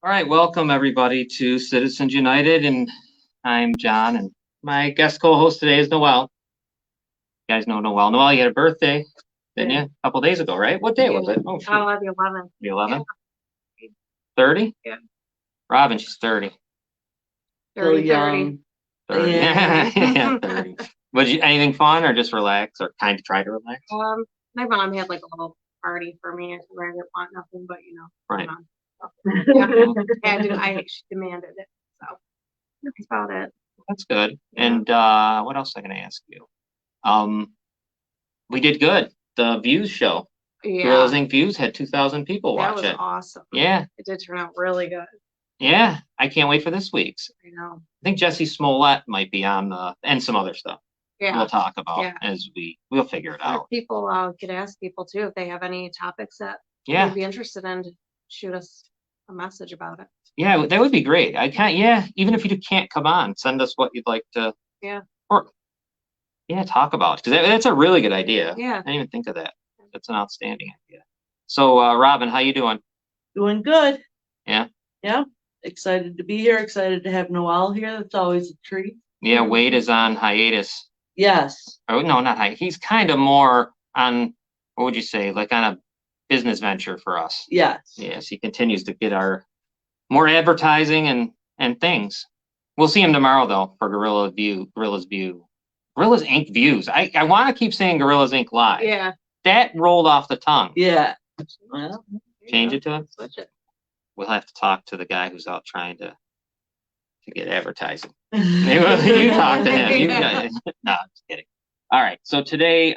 All right, welcome everybody to Citizens United, and I'm John, and my guest co-host today is Noelle. You guys know Noelle. Noelle, you had a birthday, didn't you? A couple days ago, right? What day was it? Oh, shoot. The 11th. The 11th? 30? Yeah. Robin, she's 30. 30. 30. Yeah, 30. Was you anything fun or just relax or kind of try to relax? My mom had like a little party for me. I didn't want nothing, but Right. She demanded it, so that's about it. That's good. Yeah. And what else am I going to ask you? We did good. The Views show. Yeah. Gorillas Inc. Views had 2,000 people watch it. That was awesome. Yeah. It did turn out really good. Yeah, I can't wait for this week's. I know. I think Jesse Smollett might be on and some other stuff. Yeah. We'll talk about as we'll figure it out. People could ask people too if they have any topics that you'd be interested in. Shoot us a message about it. Yeah, that would be great. I can't. Yeah, even if you can't come on, send us what you'd like to. Yeah. Or talk about, because that's a really good idea. Yeah. I didn't even think of that. That's an outstanding idea. So, Robin, how you doing? Doing good. Yeah. Yeah. Excited to be here. Excited to have Noelle here. That's always a treat. Yeah, Wade is on hiatus. Yes. Oh no, not hiatus. He's kind of more on, what would you say, like on a business venture for us. Yes. Yes, he continues to get our more advertising and things. We'll see him tomorrow though for Gorillas Inc. Views. I want to keep saying Gorillas Inc. Live. Yeah. That rolled off the tongue. Yeah. Well, change it to it. Switch it. We'll have to talk to the guy who's out trying to get advertising. Maybe you talk to him. No, I'm just kidding. All right. So today,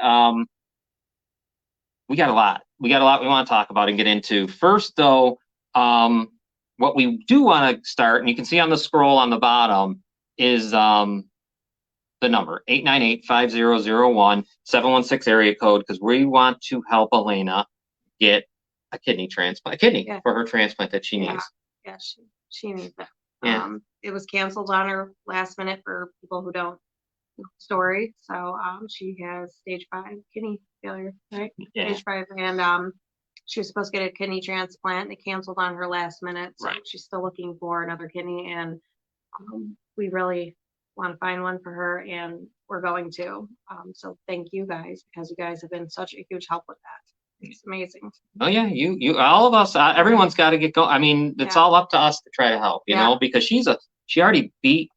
we got a lot. We want to talk about and get into. First, though, what we do want to start, and you can see on the scroll on the bottom, is the number 898-5001 716 area code, because we want to help Elena get a kidney transplant, for her transplant that she needs. Yeah, she needs it. Yeah. It was canceled on her last minute for people who don't know the story. So she has stage 5 kidney failure, right? Yeah. Stage 5, and she was supposed to get a kidney transplant. They canceled on her last minute, so she's still looking for another kidney, and we really want to find one for her, and we're going to. So thank you guys, because you guys have been such a huge help with that. It's amazing. Oh yeah, you all of us, everyone's got to get going. I mean, it's all up to us to try to help, you know, because she already beat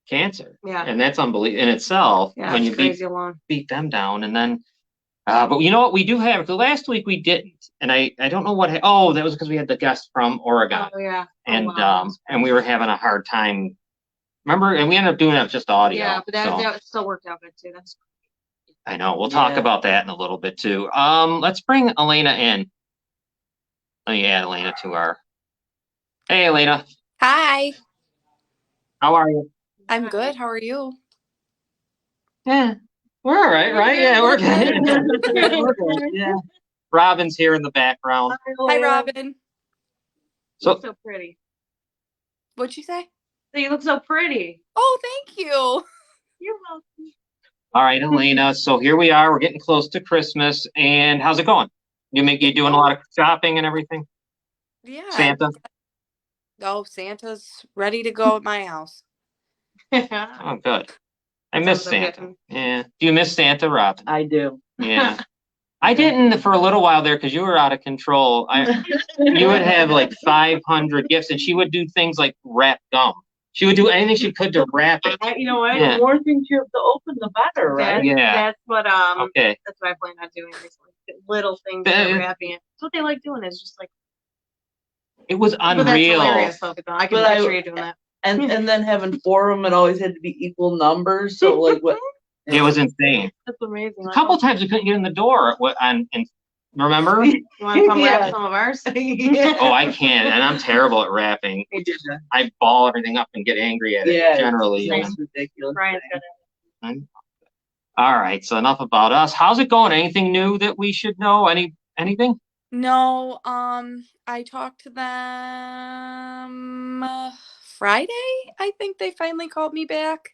cancer. Yeah. And that's unbelievable in itself. Yeah, when you beat them down, and then but you know what, we do have, the last week we didn't, and I don't know what, that was because we had the guest from Oregon. Oh yeah. And and we were having a hard time, remember, and we ended up doing it just audio. Yeah, but that still worked out good too. That's I know. We'll talk about that in a little bit too. Let's bring Elena in. Let me add Elena to our. Hey, Elena. Hi. How are you? I'm good. How are you? Yeah, we're all right, right? Yeah, we're good. Yeah. Robin's here in the background. Hi, Robin. You look so pretty. What'd you say? You look so pretty. Oh, thank you. You're welcome. All right, Elena. So here we are. We're getting close to Christmas, and how's it going? You doing a lot of shopping and everything? Yeah. Santa? Oh, Santa's ready to go at my house. Oh, good. I miss Santa. Yeah. Do you miss Santa, Rob? I do. Yeah. I didn't for a little while there because you were out of control. You would have like 500 gifts, and she would do things like wrap gum. She would do anything she could to wrap it. You know what? The more things you have to open, the better, right? That's what okay. That's what I plan on doing recently. Little things and wrapping it. That's what they like doing, is just like. It was unreal. That's hilarious, I can picture you doing that. And then having 4 of them, it always had to be equal numbers. So like what? It was insane. That's amazing. A couple times we couldn't get in the door. Remember? You want to come wrap some of ours? Oh, I can't, and I'm terrible at wrapping. I ball everything up and get angry at it. Generally, it's ridiculous. All right, so enough about us. How's it going? Anything new that we should know? Anything? No. I talked to them Friday. I think they finally called me back.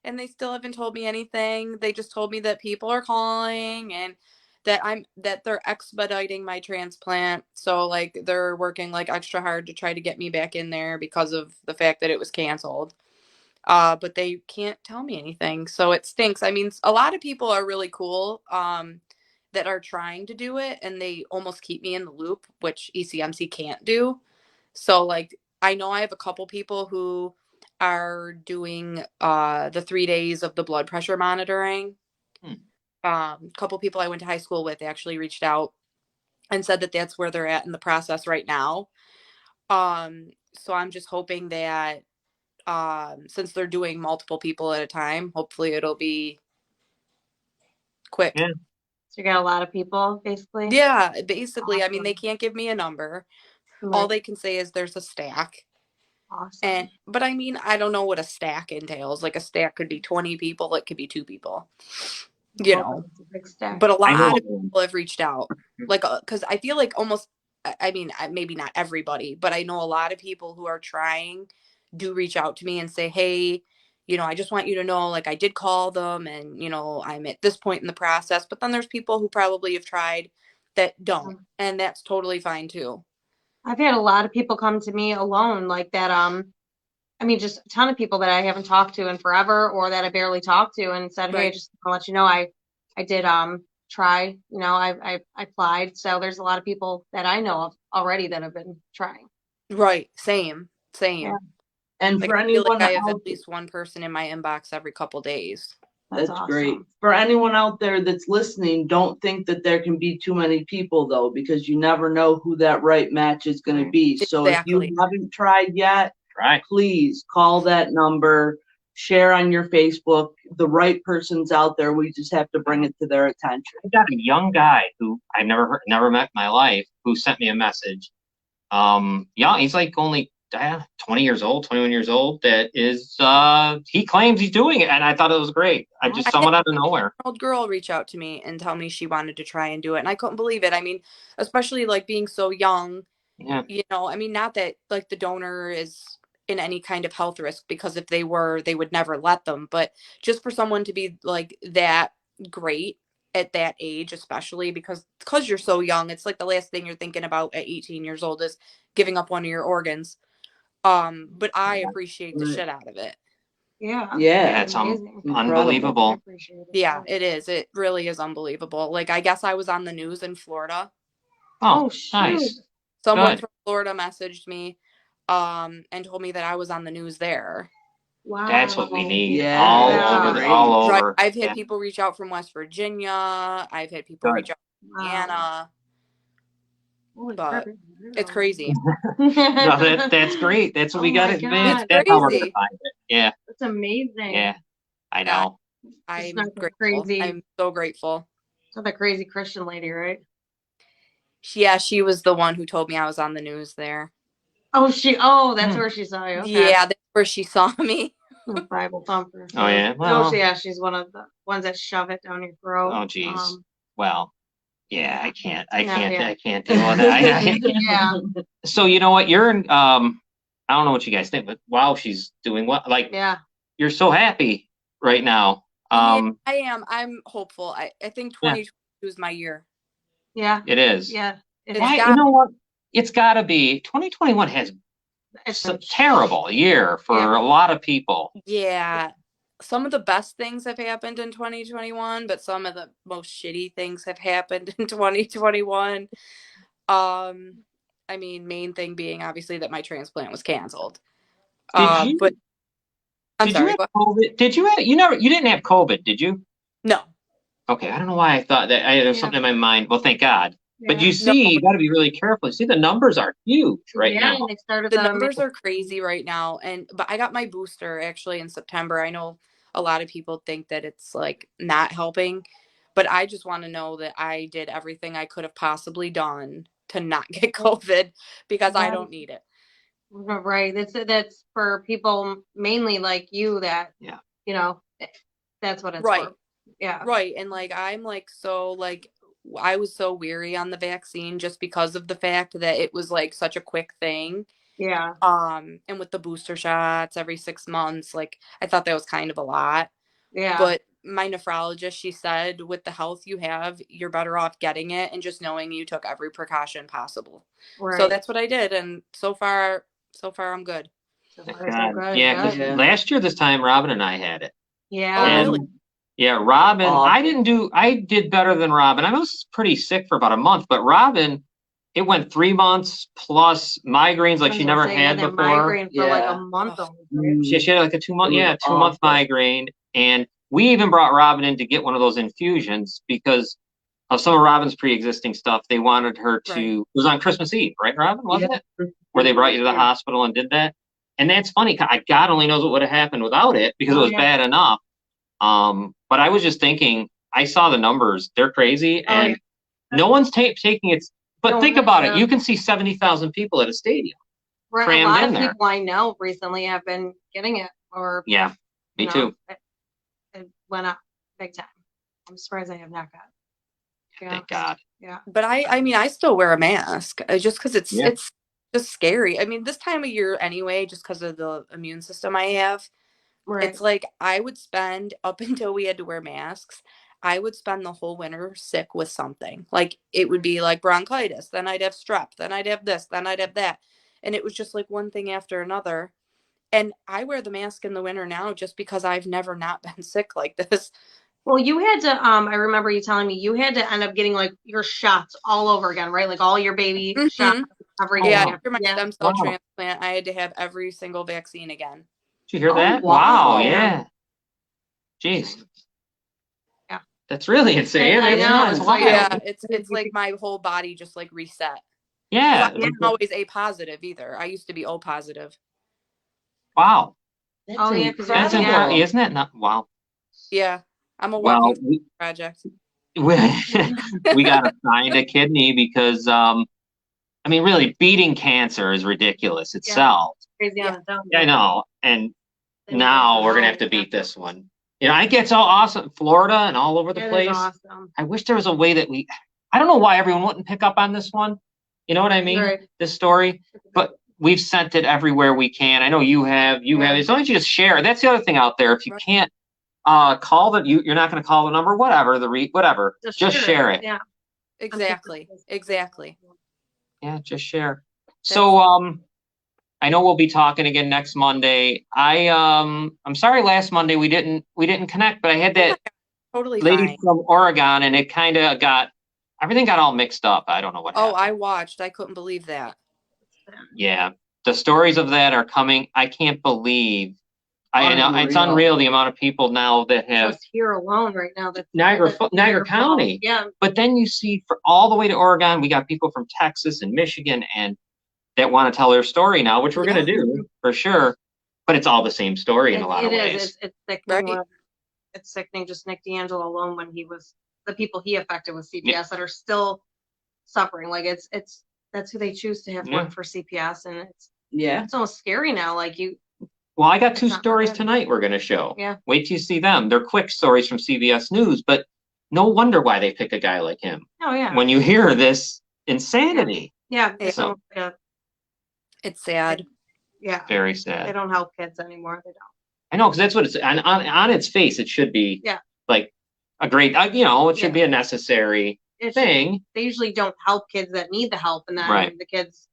And they still haven't told me anything. They just told me that people are calling and that they're expediting my transplant. So like they're working like extra hard to try to get me back in there because of the fact that it was canceled. But they can't tell me anything. So it stinks. I mean, a lot of people are really cool that are trying to do it, and they almost keep me in the loop, which ECMC can't do. So like I know I have a couple people who are doing the 3 days of the blood pressure monitoring. A couple people I went to high school with actually reached out and said that that's where they're at in the process right now. So I'm just hoping that since they're doing multiple people at a time, hopefully it'll be quick. Yeah. So you got a lot of people, basically? Yeah, basically. I mean, they Awesome. can't give me a number. Right. All they can say is there's a stack. Awesome. But I mean, I don't know what a stack entails. Like a stack could be 20 people, it could be 2 people. You know, It's a big stack. but a I know. lot of people have reached out. Like, because I feel like almost, I mean, maybe not everybody, but I know a lot of people who are trying do reach out to me and say, hey, you know, I just want you to know, like, I did call them and, you know, I'm at this point in the process. But then there's people who probably have tried that don't. And that's totally fine too. I've had a lot of people come to me alone like that. I mean, just a ton of people that I haven't talked to in forever or that I barely talked to and said, hey, Right. just to let you know, I did try, you know, I applied. So there's a lot of people that I know of already that have been trying. Right. Same. Yeah. And Like, for I feel anyone like I have out, at least one person in my inbox every couple days. that's awesome. great. For anyone out there that's listening, don't think that there can be too many people though, because you never know who that right match is going to be. So if Exactly. you haven't tried yet, Right. please call that number, share on your Facebook. The right person's out there. We just have to bring it to their attention. I got a young guy who I never met in my life who sent me a message. Yeah, he's like only 20 years old, 21 years old. That is, he claims he's doing it, and I thought it was great. I just someone out of nowhere. An old girl reach out to me and tell me she wanted to try and do it, and I couldn't believe it. I mean, especially like being so young. Yeah. You know, I mean, not that like the donor is in any kind of health risk, because if they were, they would never let them. But just for someone to be like that great at that age, especially because you're so young, it's like the last thing you're thinking about at 18 years old is giving up one of your organs. But I appreciate the shit out of it. Yeah. Yeah. It's amazing. unbelievable. I appreciate it. Yeah, it is. It really is unbelievable. Like, I guess I was on the news in Florida. Oh, shoot. nice. Someone Good. from Florida messaged me, and told me that I was on the news there. Wow. That's what we need. Yeah. All Yeah. over. All Right. over. I've had Yeah. people reach out from West Virginia. I've had people Good. reach out from Indiana. Holy But crap. it's crazy. No, that's great. That's what we Oh got my to God. advance. It's That's how we're crazy. gonna find it. Yeah. That's amazing. Yeah. I know. I'm not the grateful. crazy- I'm so grateful. So the crazy Christian lady, right? Yeah, she was the one who told me I was on the news there. Oh, that's where she saw you. Okay. Yeah, that's where she saw me. Bible thumper. Oh, yeah? Well- yeah, she's one of the ones that shove it down your throat. Oh, geez. Well, yeah, I can't Yeah. I can't deal with that. Yeah. So you know what? You're in, I don't know what you guys think, but wow, she's doing what? Like, Yeah. you're so happy right now. Yeah, I am. I'm hopeful. I think Yeah. 2022 is my year. Yeah. It is. Yeah. It's Why, got- you know what? It's got to be. 2021 has It's a terrible year for a lot of people. Yeah. Some of the best things have happened in 2021, but some of the most shitty things have happened in 2021. I mean, main thing being obviously that my transplant was canceled. Did you? But I'm Did sorry. you have What? COVID? Did you have? You didn't have COVID, did you? No. Okay, I don't know why I thought that. There's Yeah. something in my mind. Well, thank God. But Yeah. you see, you got to be really careful. You see, the numbers are huge right Yeah, now. and they started The numbers are crazy right now, but I got my booster actually in September. I know a lot of people think that it's like not helping, but I just want to know that I did everything I could have possibly done to not get COVID, because I don't need it. Right. That's for people mainly like you that, Yeah. you know, that's what it's Right. for. Yeah. Right. And like, I'm like, so like, I was so weary on the vaccine just because of the fact that it was like such a quick thing. Yeah. And with the booster shots every 6 months, like I thought that was kind of a lot. Yeah. But my nephrologist, she said, with the health you have, you're better off getting it and just knowing you took every precaution possible. Right. So that's what I did. And so far I'm good. So Thank far, so God. good, Yeah, 'cause good. last year this time Robin and I had it. Yeah. Oh, And really? yeah, Robin, Oh. I did better than Robin. I was pretty sick for about a month, but Robin, it went 3 months plus migraines like she never had that before. migraine for like Yeah. a month. Ugh. Almost, right? She had like a 2 month, It was 2 month awful. migraine. And we even brought Robin in to get one of those infusions because of some of Robin's pre-existing stuff. They wanted her to, Right. it was on Christmas Eve, right, Robin? Wasn't it? Yeah. Where they brought you to the Yeah. hospital and did that. And that's funny. God only knows what would have happened without it because it Oh, was yeah. bad enough. But I was just thinking, I saw the numbers. They're crazy. Oh, And no one's taking it. But No, think about it. yeah. You can see 70,000 people at a stadium. Right, a crammed lot in of there. people I know recently have been getting it, or Yeah, me too. It went up big time. I'm surprised I have not got. To be Thank honest. God. Yeah. But I mean, I still wear a mask just because it's Yeah. it's just scary. I mean, this time of year anyway, just because of the immune system I have, Right. it's like I would spend up until we had to wear masks. I would spend the whole winter sick with something. Like it would be like bronchitis, then I'd have strep, then I'd have this, then I'd have that. And it was just like one thing after another. And I wear the mask in the winter now just because I've never not been sick like this. Well, you had to. I remember you telling me you had to end up getting like your shots all over again, right? Like all your baby Mhm. shots, everything. Yeah, wow. after my Yeah. stem cell Wow. transplant, I had to have every single vaccine again. Did you hear Oh, that? wow. Yeah. Jeez. Yeah. That's really insane. I know, That's it's wild. like- Yeah, it's like my whole body just like reset. 'Cause Yeah. I wasn't always A positive either. I used to be O positive. Wow. Oh, yeah, 'cause That's Yeah. incredible. Isn't that not? Wow. Yeah, I'm a Well, walking project. we got assigned a kidney because, I mean, really, beating cancer is ridiculous itself. Crazy on Yeah. its own. Yeah, I know. And Then you now have we're gonna have to beat this one. You know, I get so awesome, Florida and all over the It is place. awesome. I wish there was a way that I don't know why everyone wouldn't pick up on this one. You know what I mean? Right. This story, but we've sent it everywhere we can. I know you have. Yeah. As long as you just share. That's the other thing out there. If you Right. can't call you're not going to call the number. Whatever whatever. Just share it. Yeah. Exactly. Yeah, just share. So I know we'll be talking again next Monday. I'm sorry last Monday we didn't connect, but I had that Totally lady fine. from Oregon and it kind of everything got all mixed up. I don't know what Oh, happened. I watched. I couldn't believe that. Yeah, the stories of that are coming. I can't believe. I know it's Unreal. unreal the amount of people now that have Just here alone right now. That's Niagara County. Yeah. But then you see for all the way to Oregon, we got people from Texas and Michigan and that want to tell their story now, which we're Yeah. going to do for sure. But it's all the same story in a lot of It ways. is. It's sickening. Right. It's sickening. Just Nick D'Angelo alone, when the people he affected with CPS that are still suffering. Like that's who they choose to have Yeah. work for CPS, and Yeah. it's almost scary now. Like Well, I got It's two not stories good. tonight we're going to show. Yeah. Wait till you see them. They're quick stories from CBS News, but no wonder why they pick a guy like him. oh yeah, When you hear this insanity, yeah, Yeah. it's almost like It's sad. yeah. very They sad. don't help kids anymore. They don't. I know, because that's what it's on its face. It should be Yeah. like a great, it should Yeah. be a necessary It's thing. They usually don't help kids that need the help, and then Right. the kids,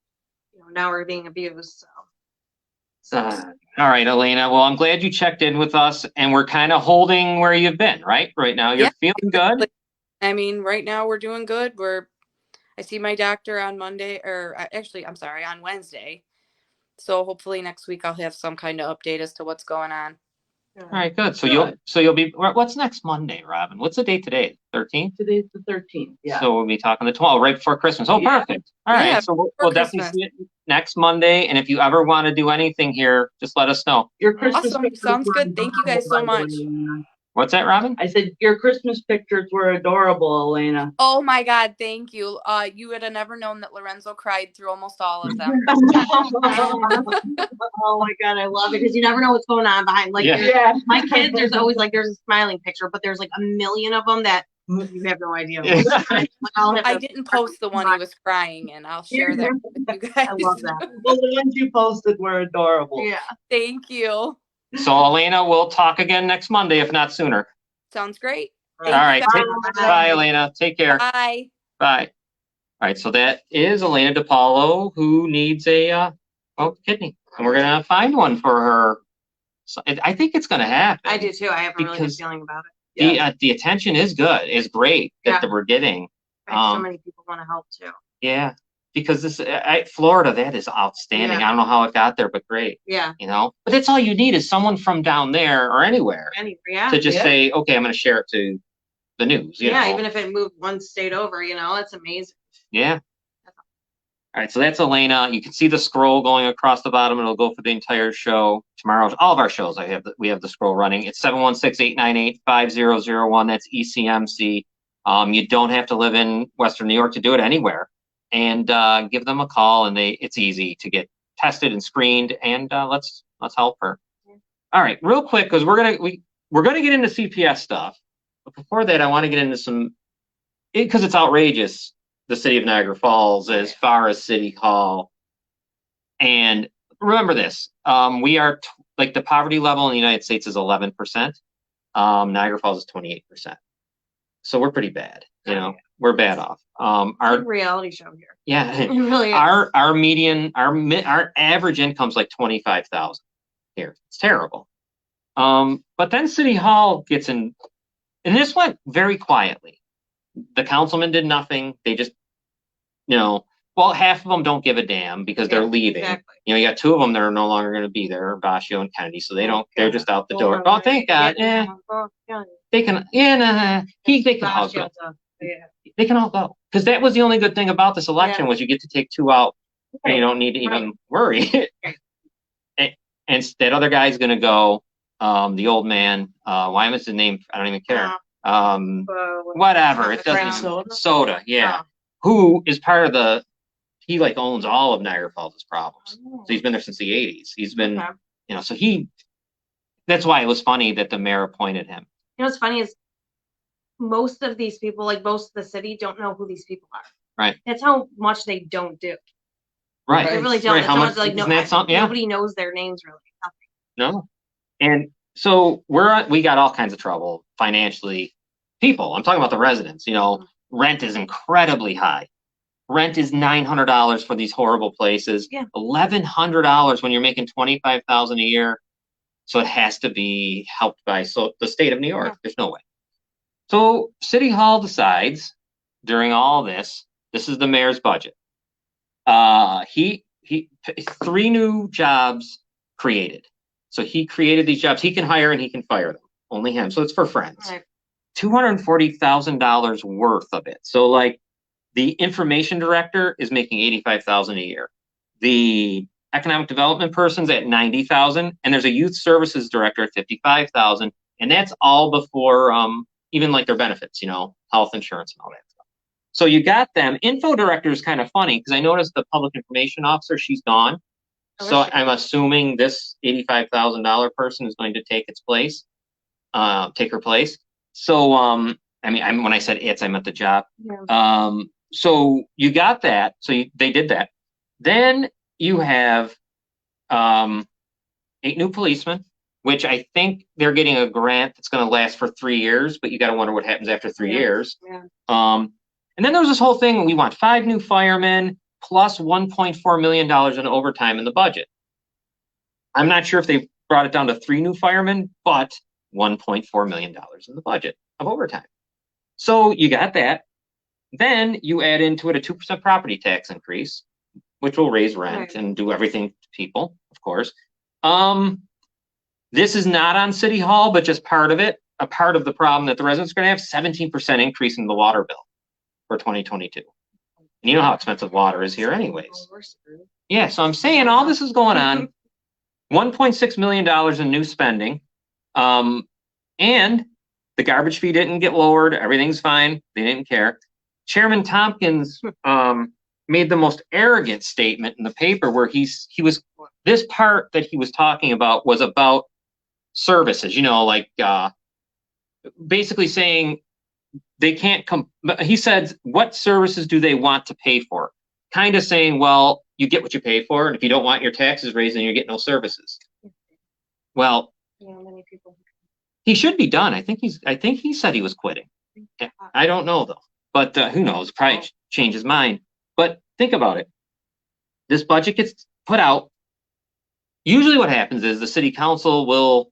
now are being abused. So All right, Elena. Well, I'm glad you checked in with us, and we're kind of holding where you've been, right? Right now, you're Yeah. feeling good. I mean, right now we're doing good. I see my doctor on Monday, or actually, I'm sorry, on Wednesday. So hopefully next week I'll have some kind of update as to what's going on. All right, good. So Good. you'll be. What's next Monday, Robin? What's the date today? 13th. Today's the 13th. Yeah. So we'll be talking the 12th, right before Christmas. Oh, Yeah. perfect. All right. Yeah, So we'll before definitely Christmas. see it next Monday. And if you ever want to do anything here, just let us know. Your Christmas Awesome. pictures Sounds were good. Thank you guys so adorable, much. Elena. What's that, Robin? I said your Christmas pictures were adorable, Elena. Oh my God, thank you. You would have never known that Lorenzo cried through almost all of them. oh my god, I love it because you never know what's going on behind. Like Yeah. Yeah. my kids, there's always there's a smiling picture, but there's like a million of them that you have no idea. Yeah. Like, I'll have I to- didn't post the one he was crying in. I'll share that with you guys. I love that. Well, the ones you posted were adorable. Yeah. Thank you. So Elena, we'll talk again next Monday, if not sooner. Sounds great. All right. Bye. Bye, Elena. Take care. Bye. Bye. All right. So that is Elena DePaulo, who needs a kidney, and we're gonna find one for her. So I think it's gonna happen. I do too. I have a really good Because feeling about it. the attention is good, is great that we're getting. So many people want to help too. Yeah, because this Florida, that is outstanding. I don't know how it got there, but great. Yeah. You know, but that's all you need is someone from down there or anywhere to just say, okay, I'm going to share it to the news. You know? Even if it moved one state over, it's amazing. Yeah. All right, so that's Elena. You can see the scroll going across the bottom. It'll go for the entire show. Tomorrow, all of our shows, we have the scroll running. It's 716-898-5001. That's ECMC. You don't have to live in Western New York to do it, anywhere. And give them a call, and it's easy to get tested and screened. And let's help her. Yeah. All right, real quick, because we're gonna get into CPS stuff. But before that, I want to get into because it's outrageous. The city of Niagara Falls, as far as City Hall. And remember this, we are like the poverty level in the United States is 11%. Niagara Falls is 28%. So we're pretty bad, we're bad off. Our reality show here. Yeah, it really is. Our median, our average income is like 25,000 here. It's terrible. But then City Hall gets in, and this went very quietly. The councilman did nothing. They just, half of them don't give a damn because they're leaving. Exactly. You got two of them that are no longer going to be there, Bascio and Kennedy. So they're just out the door. Oh, thank God. They can, they can all go. They can all go. Because that was the only good thing about this election was you get to take two out and you don't need to even worry. And that other guy's going to go, the old man, why was his name? I don't even care. Whatever, it doesn't. Soda, yeah. Who is part of he owns all of Niagara Falls' problems. So he's been there since the 80s. He's been, so that's why it was funny that the mayor appointed him. What's funny is most of these people, most of the city, don't know who these people are. Right. That's how much they don't do. Right. They really don't. Right. How much, nobody knows their names really. No. And so we got all kinds of trouble financially. People, I'm talking about the residents, rent is incredibly high. Rent is $900 for these horrible places. Yeah. $1,100 when you're making $25,000 a year. So it has to be helped by the state of New York. Yeah. There's no way. So City Hall decides during all this is the mayor's budget. He 3 new jobs created. So he created these jobs. He can hire and he can fire them. Only him. So it's for friends. Right. $240,000 worth of it. So the information director is making $85,000 a year. The economic development person's at $90,000, and there's a youth services director at $55,000, and that's all before even their benefits, health insurance and all that stuff. So you got them. Info director is kind of funny because I noticed the public information officer, she's gone. So I'm assuming this $85,000 person is going to take her place. So, when I said I meant the job. Yeah. So you got that. So they did that. Then you have 8 new policemen, which I think they're getting a grant that's going to last for 3 years, but you got to wonder what happens after 3 years. Yeah. And then there was this whole thing. We want 5 new firemen plus $1.4 million in overtime in the budget. I'm not sure if they brought it down to 3 new firemen, but $1.4 million in the budget of overtime. So you got that. Then you add into it a 2% property tax increase, which will raise rent and do everything to people, of course. This is not on City Hall, but just part of it. A part of the problem that the residents are going to have 17% increase in the water bill for 2022. And you know how expensive water is here anyways. Yeah, so I'm saying all this is going on. $1.6 million in new spending. And the garbage fee didn't get lowered. Everything's fine. They didn't care. Chairman Tompkins made the most arrogant statement in the paper where this part that he was talking about was about services, basically saying they can't come. He said, what services do they want to pay for? Kind of saying, well, you get what you pay for. And if you don't want your taxes raised, then you get no services. Well, many people. He should be done. I think he said he was quitting. I don't know though, but who knows? Probably change his mind. But think about it. This budget gets put out. Usually what happens is the city council will,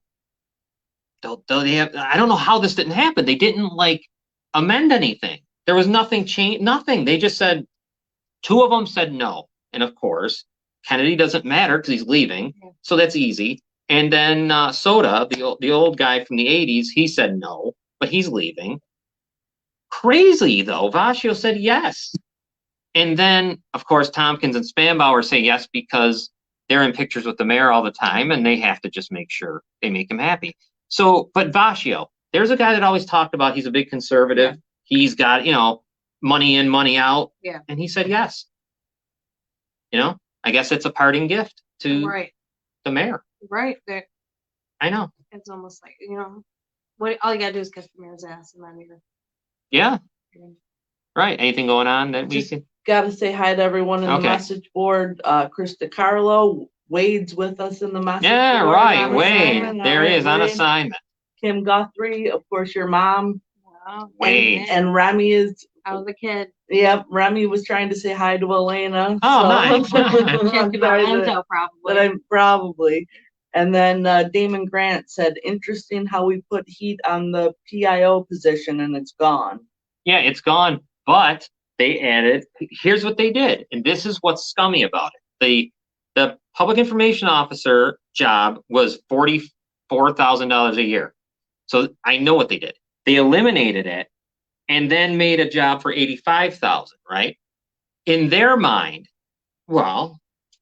they have, I don't know how this didn't happen. They didn't like amend anything. There was nothing changed, nothing. They just said, two of them said no. And of course, Kennedy doesn't matter because he's leaving. So that's easy. And then Soda, the old guy from the 80s, he said no, but he's leaving. Crazy though, Vascio said yes. And then, of course, Tompkins and Spanbauer say yes because they're in pictures with the mayor all the time and they have to just make sure they make him happy. So, but Vascio, there's a guy that always talked about he's a big conservative. Yeah. He's got, you know, money in, money out. Yeah. And he said yes. You know, I guess it's a parting gift to the mayor. Right. I know. It's almost like, you know, what all you gotta do is kiss the mayor's ass and then you're. Yeah. Right. Anything going on that we can? Gotta say hi to everyone in the message board. Chris DiCarlo, Wade's with us in the message board. Yeah, right. Wade. There he is on assignment. Kim Guthrie, of course, your mom. Wow. Wade. And Remy is. I was a kid. Yep, Remy was trying to say hi to Elena. Oh, so. nice. Probably. And then Damon Grant said, interesting how we put heat on the PIO position and it's gone. Yeah, it's gone. But they added, here's what they did. And this is what's scummy about it. The public information officer job was $44,000 a year. So I know what they did. They eliminated it and then made a job for $85,000, right? In their mind, well,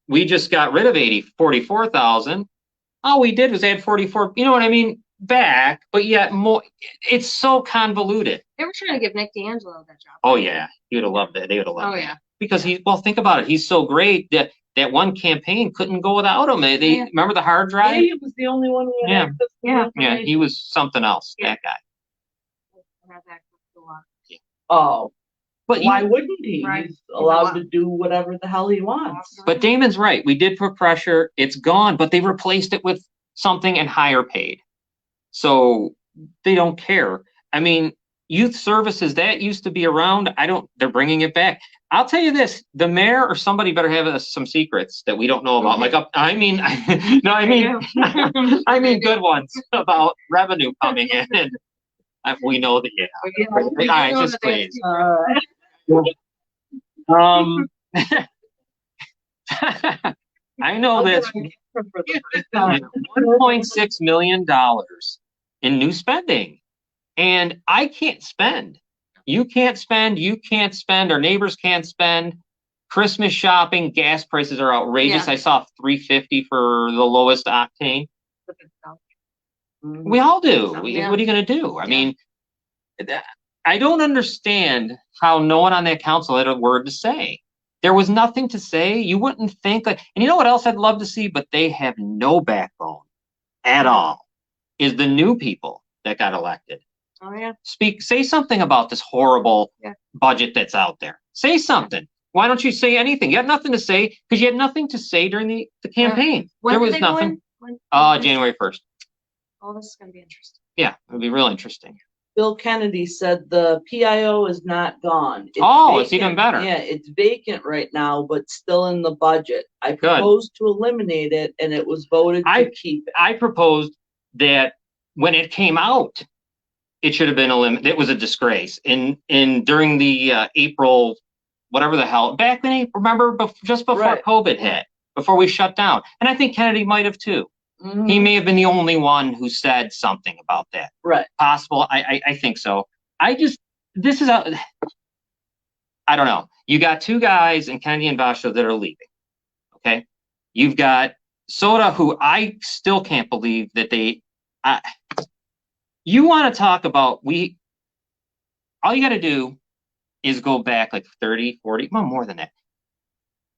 we just got rid of $44,000. All we did was add 44, you know what I mean, back, but yet more. It's so convoluted. They were trying to give Nick D'Angelo that job. Oh yeah, he would have loved it. They would have loved it. Oh yeah. Because well, think about it. He's so great that one campaign couldn't go without him. They remember the hard drive? Yeah, he was the only one who had access to Yeah, he was something else. That guy. Oh, but why wouldn't he? Right. He's allowed to do whatever the hell he wants. But Damon's right. We did put pressure. It's gone, but they replaced it with something and higher paid. So they don't care. I mean, youth services, that used to be around. They're bringing it back. I'll tell you this, the mayor or somebody better have some secrets that we don't know about. Like, I mean good ones about revenue coming in. We know that you have. All right, just please. I know this. $1.6 million in new spending. And I can't spend. You can't spend. You can't spend. Our neighbors can't spend. Christmas shopping, gas prices are outrageous. I saw $3.50 for the lowest octane. We all do. What are you going to do? I mean, I don't understand how no one on that council had a word to say. There was nothing to say. You wouldn't think and you know what else I'd love to see, but they have no backbone at all, is the new people that got elected. Oh yeah. Say something about this horrible budget that's out there. Say something. Why don't you say anything? You had nothing to say because you had nothing to say during the campaign. There was nothing. January 1st. Oh, this is going to be interesting. Yeah, it'll be real interesting. Bill Kennedy said the PIO is not gone. It's even better. Yeah, it's vacant right now, but still in the budget. I proposed to eliminate it, and it was voted to keep it. I proposed that when it came out, it should have been eliminated. It was a disgrace. During the April, whatever the hell, back in April, remember, just before COVID hit, before we shut down. And I think Kennedy might have too. Mm-hmm. He may have been the only one who said something about that. Right. Possible. I think so. I don't know. You got two guys in Kennedy and Vascio that are leaving. Okay. You've got Soda, who I still can't believe that you want to talk about, all you got to do is go back like 30, 40, well, more than that.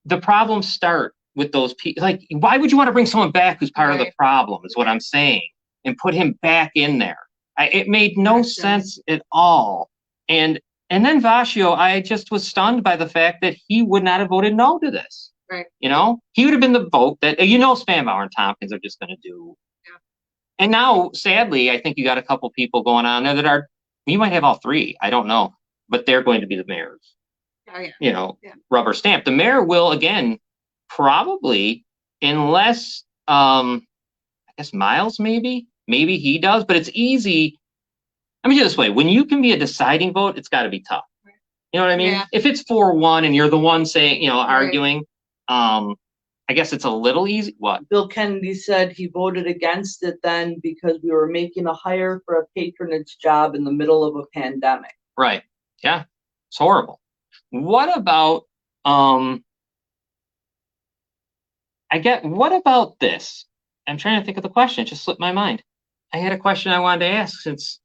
The problems start with those people. Like, why would you want to bring someone back who's part of the problem, is what I'm saying, and put him back in there? It made no sense at all. And then Vascio, I just was stunned by the fact that he would not have voted no to this. Right. You know, he would have been the vote that, Spanbauer and Tompkins are just going to do And now, sadly, I think you got a couple people going on there that are, you might have all three, I don't know, but they're going to be the mayors. Oh, yeah. You know, Yeah. rubber stamp. The mayor will, again, probably, unless, I guess Miles maybe he does, but it's easy. Let me do it this way. When you can be a deciding vote, it's got to be tough. You know what I mean? Yeah. If it's 4-1 and you're the one saying, you know, Right. arguing, I guess it's a little easy. What? Bill Kennedy said he voted against it then because we were making a hire for a patronage job in the middle of a pandemic. Right. Yeah. It's horrible. What about, what about this? I'm trying to think of the question. It just slipped my mind. I had a question I wanted to ask since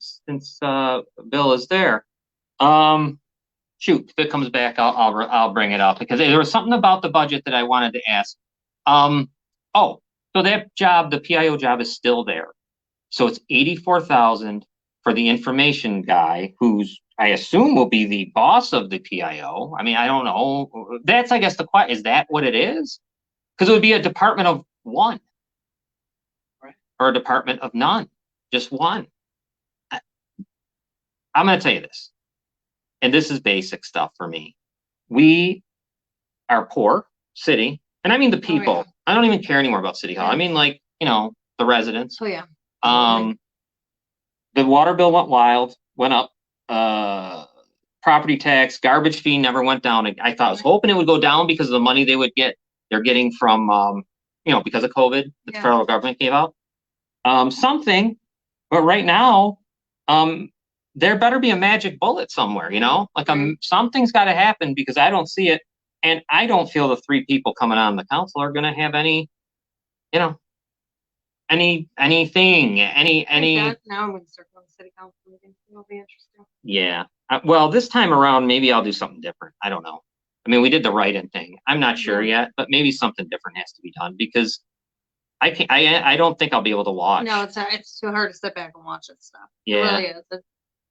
Bill is there. Shoot, if it comes back, I'll bring it up because there was something about the budget that I wanted to ask. So that job, the PIO job, is still there. So it's 84,000 for the information guy, who's I assume will be the boss of the PIO. I mean, I don't know. That's I guess the question. Is that what it is? Because it would be a department of one, right, or a department of none, just one. I'm going to tell you this, and this is basic stuff for me. We are poor city, and I mean the people. yeah. I don't even care anymore about City Hall. Yeah. I mean, like, you know, the residents. Oh, yeah. The water bill went up. Property tax, garbage fee never went down. I was hoping it would go down because of the money they're getting from, you know, because of COVID, the federal government gave out. Something, but right now, there better be a magic bullet somewhere, you know, like something's got to happen because I don't see it. And I don't feel the three people coming on the council are going to have any, you know, anything. Now I'm going to start going to city council meetings. It'll be interesting. Yeah. Well, this time around, maybe I'll do something different. I don't know. I mean, we did the write-in thing. I'm not sure yet, but maybe something different has to be done because I don't think I'll be able to watch. No, it's not. It's too hard to sit back and watch this stuff. Yeah. It really is.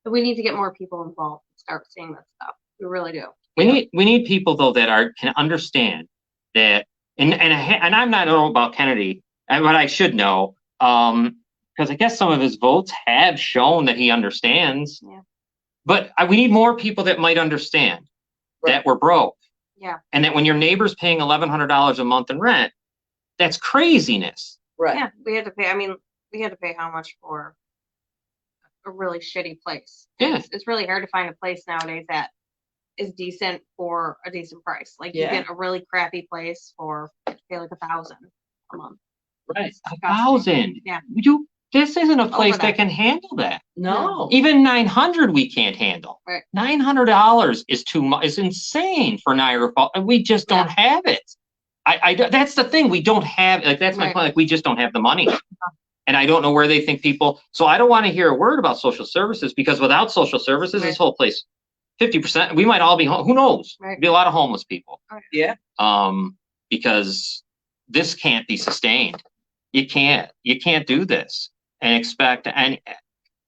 We need to get more people involved and start seeing that stuff. We really do. We need people though that can understand that, and I'm not know about Kennedy, and what I should know, because I guess some of his votes have shown that he understands. Yeah. But we need more people that might understand that we're broke. Yeah. And that when your neighbor's paying $1,100 a month in rent, that's craziness. Right. Yeah, we had to pay. I mean, we had to pay how much for a really shitty place? Yeah. It's really hard to find a place nowadays that is decent for a decent price. Like you get a really crappy place for pay like $1,000 a month. Right. $1,000. Yeah. This isn't a place that can handle that. No. Even 900 we can't handle. Right. $900 is too much. It's insane for Niagara Falls. We just don't have it. That's the thing. We don't have, like, that's my point. Like, we just don't have the money. And I don't know where they think people, so I don't want to hear a word about social services because without social services, this whole place, 50%, we might all be home. Who knows? Be a lot of homeless people. Yeah. Because this can't be sustained. You can't do this and expect, and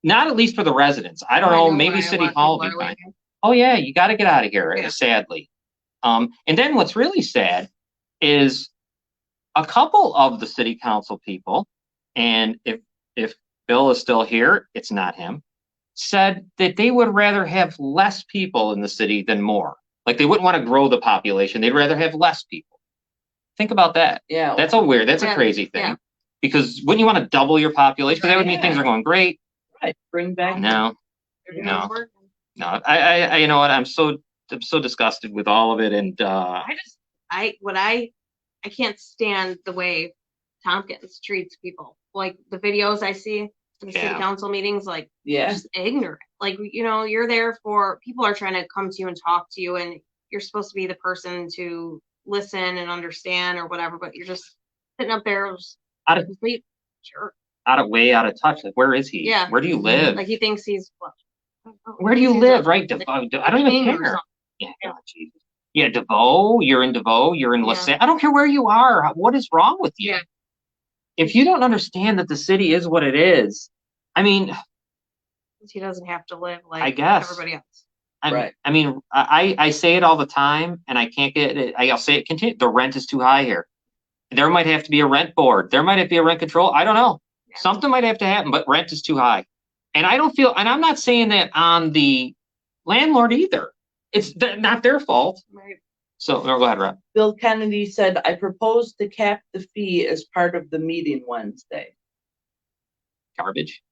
not at least for the residents. I don't know, maybe City Hall will be fine. Oh yeah, you got to get out of here, sadly. And then what's really sad is a couple of the city council people, and if Bill is still here, it's not him, said that they would rather have less people in the city than more. Like they wouldn't want to grow the population. They'd rather have less people. Think about that. Yeah. That's a crazy thing. Yeah. Because wouldn't you want to double your population? Because that would mean things are going great. Right. Bring back. No. I you know what? I'm so disgusted with all of it, and I can't stand the way Tompkins treats people. Like the videos I see in the city council meetings, like just ignorant. Like, you know, you're there for people are trying to come to you and talk to you, and you're supposed to be the person to listen and understand or whatever, but you're just sitting up there out of complete jerk. Out of touch. Like, where is he? Yeah. Where do you live? Like he thinks he's where do you live? Right? I don't even care. Yeah, God, Jesus. Yeah, DeVoe. You're in DeVoe. You're in LaSalle. I don't care where you are. What is wrong with you? Yeah. If you don't understand that the city is what it is, I mean, he doesn't have to live like I guess everybody else. I mean, I say it all the time, and I can't get it. I'll say it continue. The rent is too high here. There might have to be a rent board. There might have to be a rent control. I don't know. Something might have to happen, but rent is too high. And I don't feel, and I'm not saying that on the landlord either. It's not their fault. Right. So, no, go ahead, Rob. Bill Kennedy said, I propose to cap the fee as part of the meeting Wednesday. Garbage.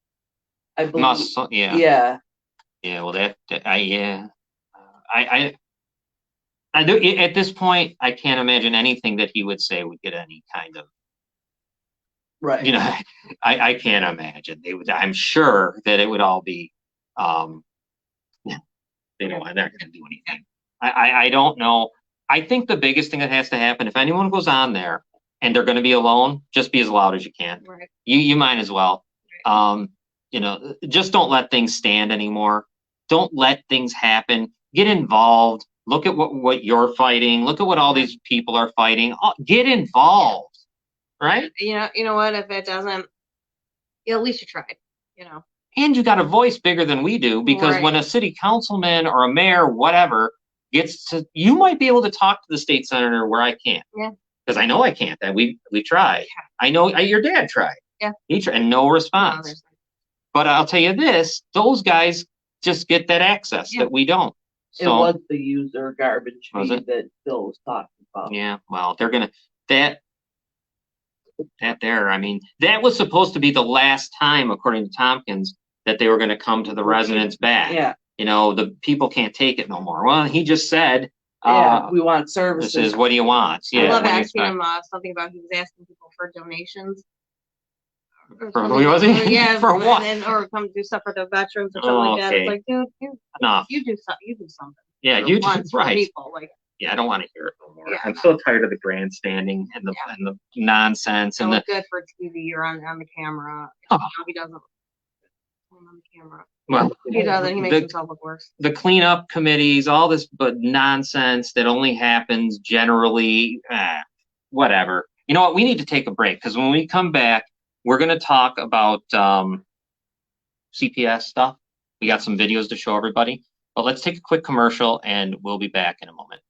I believe. Must, yeah. Yeah. Yeah, well, yeah. I do, at this point, I can't imagine anything that he would say would get any kind of, Right. you know, I can't imagine. They would, I'm sure that it would all be, they don't, they're not going to do anything. I don't know. I think the biggest thing that has to happen, if anyone goes on there and they're going to be alone, just be as loud as you can. Right. You might as well. You know, just don't let things stand anymore. Don't let things happen. Get involved. Look at what you're fighting. Look at what all these people are fighting. Get involved, right? You know what? If it doesn't, at least you tried. You know. And you got a voice bigger than we do, because Right. when a city councilman or a mayor, whatever, gets to, you might be able to talk to the state senator where I can't. Yeah. Because I know I can't. And we tried. I know your dad tried. Yeah. He tried, and no response. there's- But I'll tell you this: those guys just get that access that we don't. It So was the user garbage Was fee it? that Bill was talking about. yeah, well, they're gonna that there. I mean, that was supposed to be the last time, according to Tompkins, that they were going to come to the residents back. Yeah. You know, the people can't take it no more. Well, he just said, Yeah. We want this services. is what do you want? Yeah. I love what do you asking expect? him something about he was asking people for donations. For who was he? Yeah, For what? or come do stuff for the veterans or something Oh, like that. okay. It's like, dude, Enough. you do something. You do something. Yeah, for you once for right. people, like, Yeah, I don't want to hear it no more. Yeah, I'm no. so tired of the grandstanding and the Yeah. and the nonsense it and the look good for TV or on the camera. Oh. He doesn't. On the camera. well, He doesn't. He makes the, himself look worse. the cleanup committees, all this but nonsense that only happens generally. Whatever. You know what? We need to take a break, because when we come back, we're going to talk about CPS stuff. We got some videos to show everybody. But let's take a quick commercial, and we'll be back in a moment.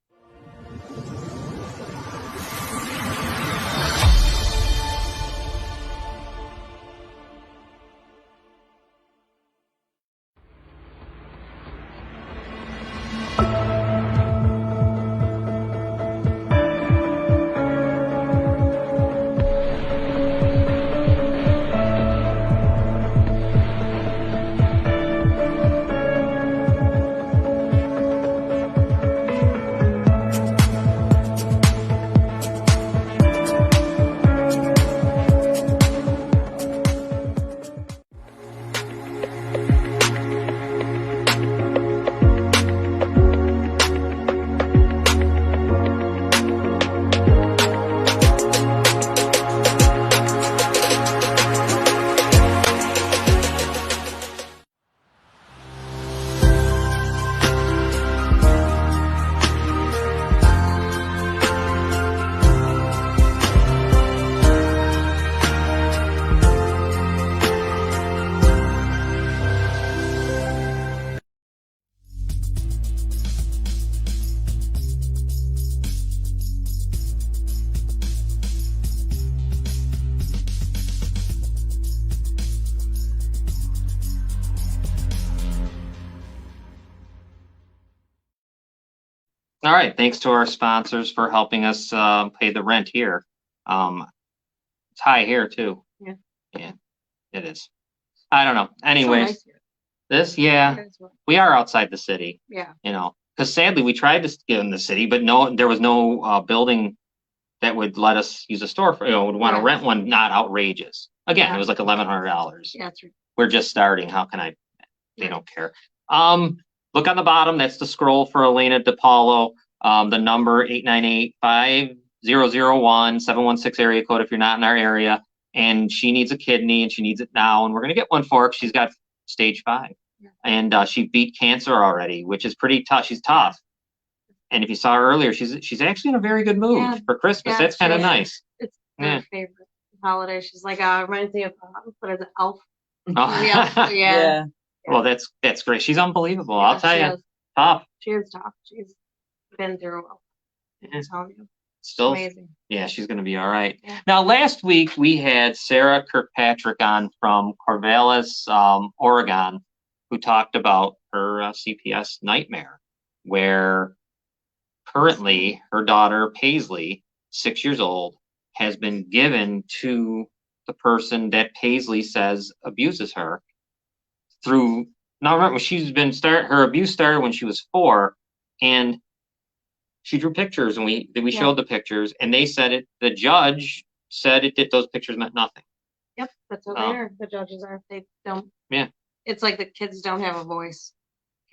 All right. Thanks to our sponsors for helping us pay the rent here. It's high here too. Yeah. Yeah, it is. I don't know. So Anyways, nice here. this, yeah, Guys were- we are outside the city, Yeah. you know, because sadly we tried to get in the city, but no, there was no building that would let us use a store for, would want to Yeah. rent one, not outrageous. Again, Yeah. it was like $1,100. Yeah. It's We're just starting. How can I? They Yeah. don't care. Look on the bottom. That's the scroll for Elena DePaulo. The number 898-5001-716 area code if you're not in our area. And she needs a kidney and she needs it now. And we're gonna get one for her. She's got stage 5, Yeah. and she beat cancer already, which is pretty tough. She's tough. And if you saw her earlier, she's actually in a very good mood Yeah. for Christmas. Yeah, That's kind of she is. nice. It's Yeah. her favorite holiday. She's like, reminds me of what is it, Elf? Oh. Yeah. Yeah. Well, that's great. She's unbelievable. I'll tell she you, is. tough. She is tough. She's been through. Yeah. I'm telling you. Still, Amazing. yeah, she's gonna be all right. Yeah. Now, last week we had Sarah Kirkpatrick on from Corvallis, Oregon, who talked about her CPS nightmare, where currently her daughter Paisley, 6 years old, has been given to the person that Paisley says abuses her through. Now remember, her abuse started when she was 4, and she drew pictures, and we showed the pictures, and they said the judge said those pictures meant nothing. Yep, that's what they are. The judges are. They don't. Yeah. It's like the kids don't have a voice.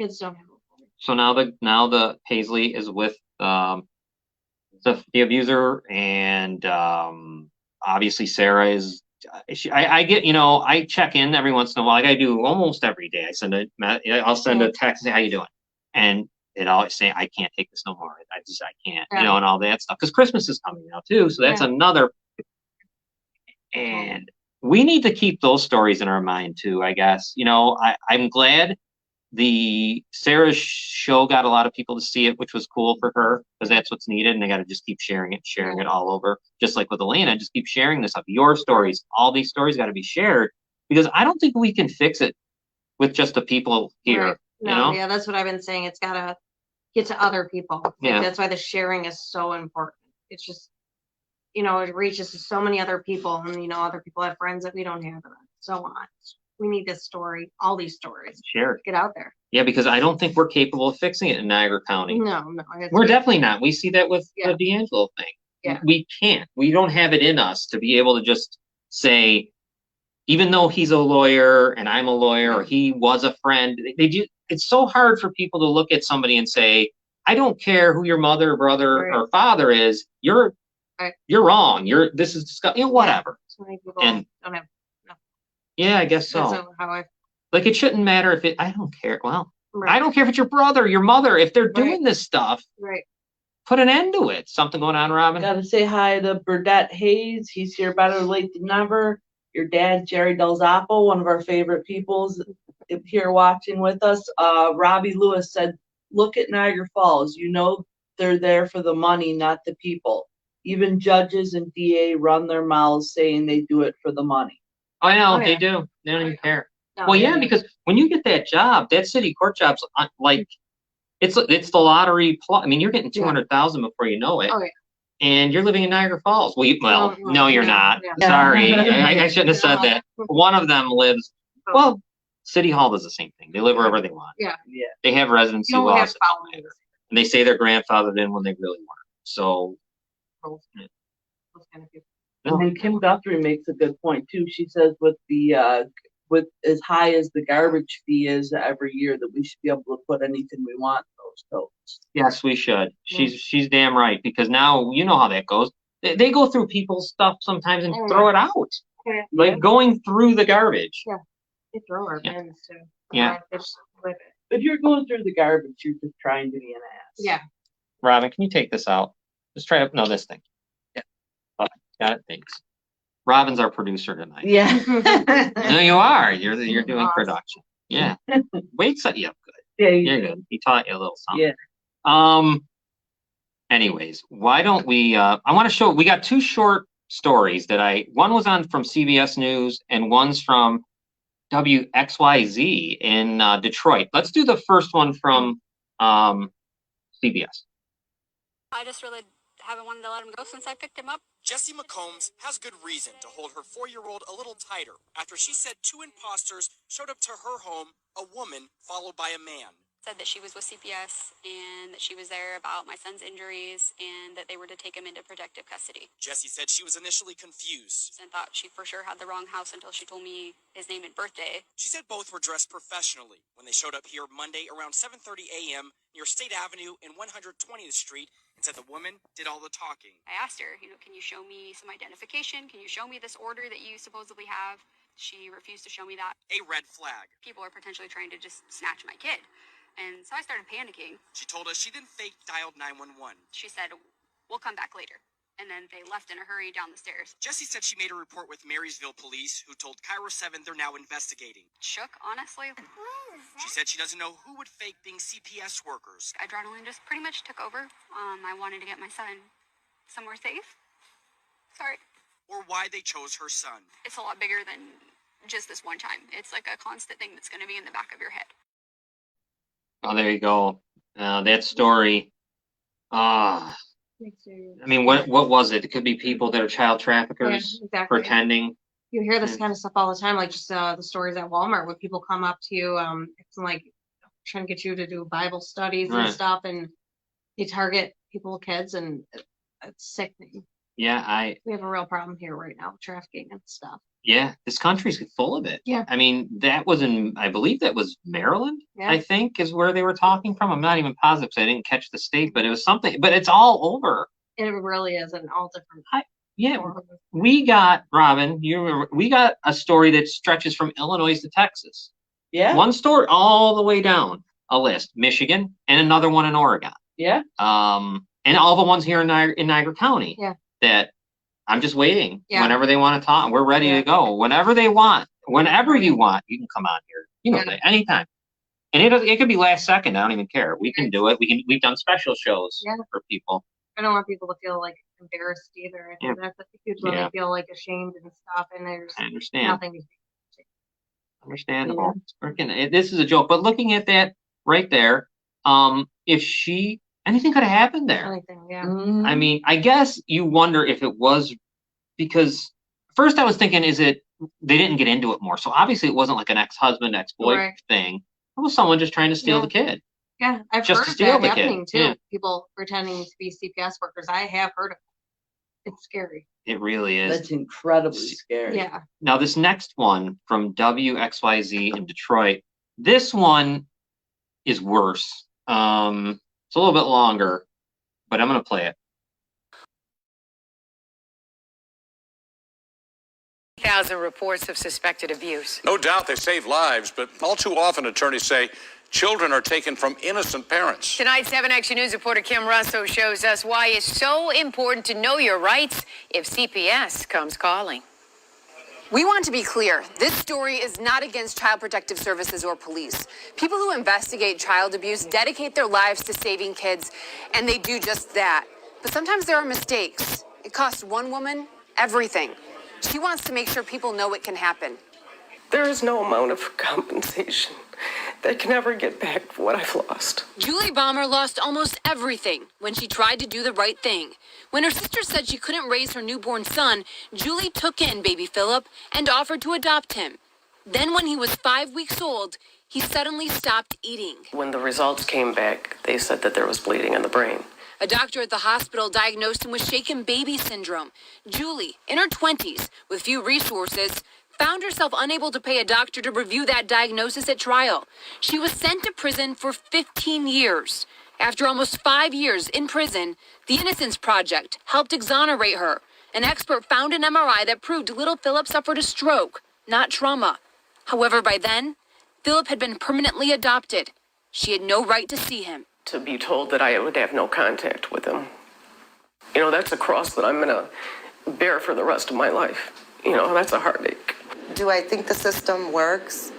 Kids don't have a voice. So now the Paisley is with the abuser, and obviously Sarah is. I get, I check in every once in a while. Like I do almost every day. I'll send a text and say, how you doing? And it always say, I can't take this no more. I can't, and all that stuff. Because Christmas is coming now too. So that's another. And we need to keep those stories in our mind too, I guess. I'm glad the Sarah's show got a lot of people to see it, which was cool for her, because that's what's needed, and they got to just keep sharing it all over. Just like with Elena, just keep sharing this up. Your stories, all these stories got to be shared, because I don't think we can fix it with just the people here. Right. No, yeah, that's what I've been saying. It's got to get to other people. Yeah. That's why the sharing is so important. It's just, it reaches to so many other people, and, other people have friends that we don't have, and so on. We need this story, all these stories. Shared. Get out there. Yeah, because I don't think we're capable of fixing it in Niagara County. No. We're definitely not. We see that with the D'Angelo thing. Yeah. We can't. We don't have it in us to be able to just say, even though he's a lawyer and I'm a lawyer, or he was a friend, it's so hard for people to look at somebody and say, I don't care who your mother, brother, or father is. You're wrong. This is disgusting. Whatever. So many people And don't have. yeah, I guess so. That's how Like, it shouldn't matter if I don't care. Well, I don't care if it's your brother, your mother, if they're doing this stuff. Right. Put an end to it. Something going on, Robin? Gotta say hi to Burdette Hayes. He's here better late than never. Your dad, Jerry DelZoppo, one of our favorite peoples here watching with us. Robbie Lewis said, look at Niagara Falls. They're there for the money, not the people. Even judges and DA run their mouths saying they do it for the money. I know, they do. They don't even care. Well, yeah, because when you get that job, that city court job's like, it's the lottery plus. I mean, you're getting 200,000 before you know it. Oh, yeah. And you're living in Niagara Falls. No, you're not. Yeah. Sorry, I shouldn't have said that. One of them lives. Well, City Hall does the same thing. They live wherever they want. Yeah. They have residency You don't have laws, and they say they're grandfathered in when they really weren't. So. Those kind of people. And then Kim Guthrie makes a good point too. She says with as high as the garbage fee is every year, that we should be able to put anything we want in those totes. Yes, we should. She's damn right, because now you know how that goes. They go through people's stuff sometimes and throw it out, like going through the garbage. Yeah, they throw our bins too. Yeah. If you're going through the garbage, you're just trying to be an ass. Yeah. Robin, can you take this out? Just try to this thing. Yeah. Got it. Thanks. Robin's our producer tonight. Yeah. No, you are. You're doing production. Yeah. Wade set you up good. Yeah, you're good. He taught you a little something. Yeah. Anyways, why don't we? I want to show. We got 2 short stories one was from CBS News and one's from WXYZ in Detroit. Let's do the first one from CBS. I just really haven't wanted to let him go since I picked him up. Jessie McCombs has good reason to hold her 4-year-old a little tighter after she said 2 imposters showed up to her home, a woman followed by a man. Said that she was with CPS and that she was there about my son's injuries and that they were to take him into protective custody. Jessie said she was initially confused and thought she for sure had the wrong house until she told me his name and birthday. She said both were dressed professionally when they showed up here Monday around 7:30 a.m. near State Avenue and 120th Street, and said the woman did all the talking. I asked her, can you show me some identification? Can you show me this order that you supposedly have? She refused to show me that. A red flag. People are potentially trying to just snatch my kid. And so I started panicking. She told us she then fake dialed 911. She said, we'll come back later. And then they left in a hurry down the stairs. Jessie said she made a report with Marysville police, who told Cairo 7 they're now investigating. Shook, honestly. She said she doesn't know who would fake being CPS workers. Adrenaline just pretty much took over. I wanted to get my son somewhere safe. Sorry. Or why they chose her son. It's a lot bigger than just this one time. It's like a constant thing that's going to be in the back of your head. Oh, there you go. That story. I Makes you- mean, what was it? It could be people that are child Yeah, traffickers exactly. pretending. You hear this Yeah. kind of stuff all the time, like just the stories at Walmart where people come up to you, it's like trying to get you to do Bible studies and Right. stuff, and they target people, kids, and it's sickening. Yeah, We have a real problem here right now, with trafficking and stuff. this country's full of it. Yeah. I mean, I believe that was Maryland, Yeah. I think, is where they were talking from. I'm not even positive because I didn't catch the state, but it was something, but it's all over. It really is in all different. Yeah, forms. we got, Robin, you remember, we got a story that stretches from Illinois to Texas. Yeah, One story all the way down a list, Michigan, and another one in Oregon. yeah. And all the ones here in Niagara County. Yeah. That I'm just waiting. Yeah. Whenever they want to talk, we're ready Yeah. to go. Whenever they want, whenever you want, you can come on here. You know Yeah. that anytime. And it could be last second. I don't even care. We can do it. We've done special shows Yeah. for people. I don't want people to feel like embarrassed either. I think that's a huge one. Yeah. They feel like ashamed and stuff, and there's I understand. nothing to say. Understandable. It's freaking, this is a joke. But looking at that right there, if anything could have happened there. Anything, yeah. Mhm. I mean, I guess you wonder if it was because first I was thinking, they didn't get into it more. So obviously it wasn't like an ex-husband, ex-boy Right. thing. It was someone just trying to steal Yeah. the kid. Yeah, I've Just heard to of steal that the kid, happening too. yeah. People pretending to be CPS workers. I have heard of it. It's scary. It really is. That's incredibly scary. Yeah. Now this next one from WXYZ in Detroit, this one is worse. It's a little bit longer, but I'm going to play it. 1,000 reports of suspected abuse. No doubt they save lives, but all too often attorneys say children are taken from innocent parents. Tonight, 7 Action News reporter Kim Russo shows us why it's so important to know your rights if CPS comes calling. We want to be clear. This story is not against Child Protective Services or police. People who investigate child abuse dedicate their lives to saving kids, and they do just that. But sometimes there are mistakes. It costs one woman everything. She wants to make sure people know it can happen. There is no amount of compensation that can ever get back what I've lost. Julie Balmer lost almost everything when she tried to do the right thing. When her sister said she couldn't raise her newborn son, Julie took in baby Philip and offered to adopt him. Then when he was 5 weeks old, he suddenly stopped eating. When the results came back, they said that there was bleeding in the brain. A doctor at the hospital diagnosed him with shaken baby syndrome. Julie, in her 20s, with few resources, found herself unable to pay a doctor to review that diagnosis at trial. She was sent to prison for 15 years. After almost 5 years in prison, the Innocence Project helped exonerate her. An expert found an MRI that proved little Philip suffered a stroke, not trauma. However, by then, Philip had been permanently adopted. She had no right to see him. To be told that I would have no contact with him. You know, that's a cross that I'm going to bear for the rest of my life. You know, that's a heartache. Do I think the system works?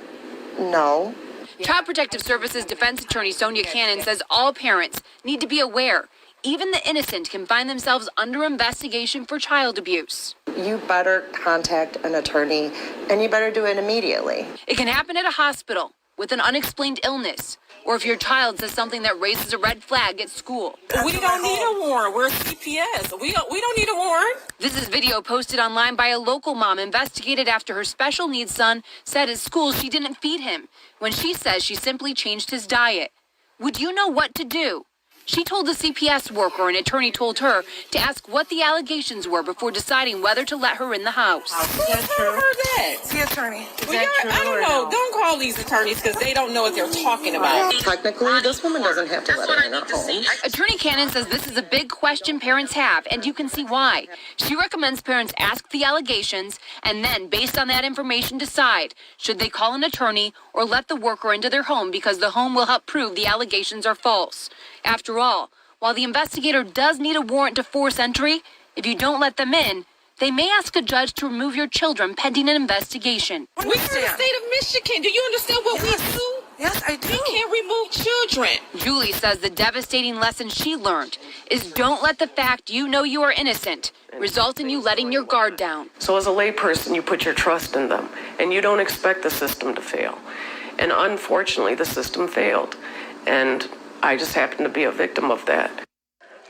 No. Child Protective Services defense attorney Sonia Cannon says all parents need to be aware. Even the innocent can find themselves under investigation for child abuse. You better contact an attorney, and you better do it immediately. It can happen at a hospital with an unexplained illness, or if your child says something that raises a red flag at school. We don't need a warrant. We're CPS. We don't need a warrant. This is video posted online by a local mom investigated after her special needs son said at school she didn't feed him when she says she simply changed his diet. Would you know what to do? She told the CPS worker an attorney told her to ask what the allegations were before deciding whether to let her in the house. Who told her that? The attorney. I don't know. Don't call these attorneys because they don't know what they're talking about. Technically, this woman doesn't have to let her in her home. Attorney Cannon says this is a big question parents have, and you can see why. She recommends parents ask the allegations and then, based on that information, decide should they call an attorney or let the worker into their home because the home will help prove the allegations are false. After all, while the investigator does need a warrant to force entry, if you don't let them in, they may ask a judge to remove your children pending an investigation. We're in the state of Michigan. Do you understand what we do? Yes, I do. You can't remove children. Julie says the devastating lesson she learned is don't let the fact you know you are innocent result in you letting your guard down. So as a layperson, you put your trust in them, and you don't expect the system to fail. And unfortunately, the system failed. And I just happened to be a victim of that.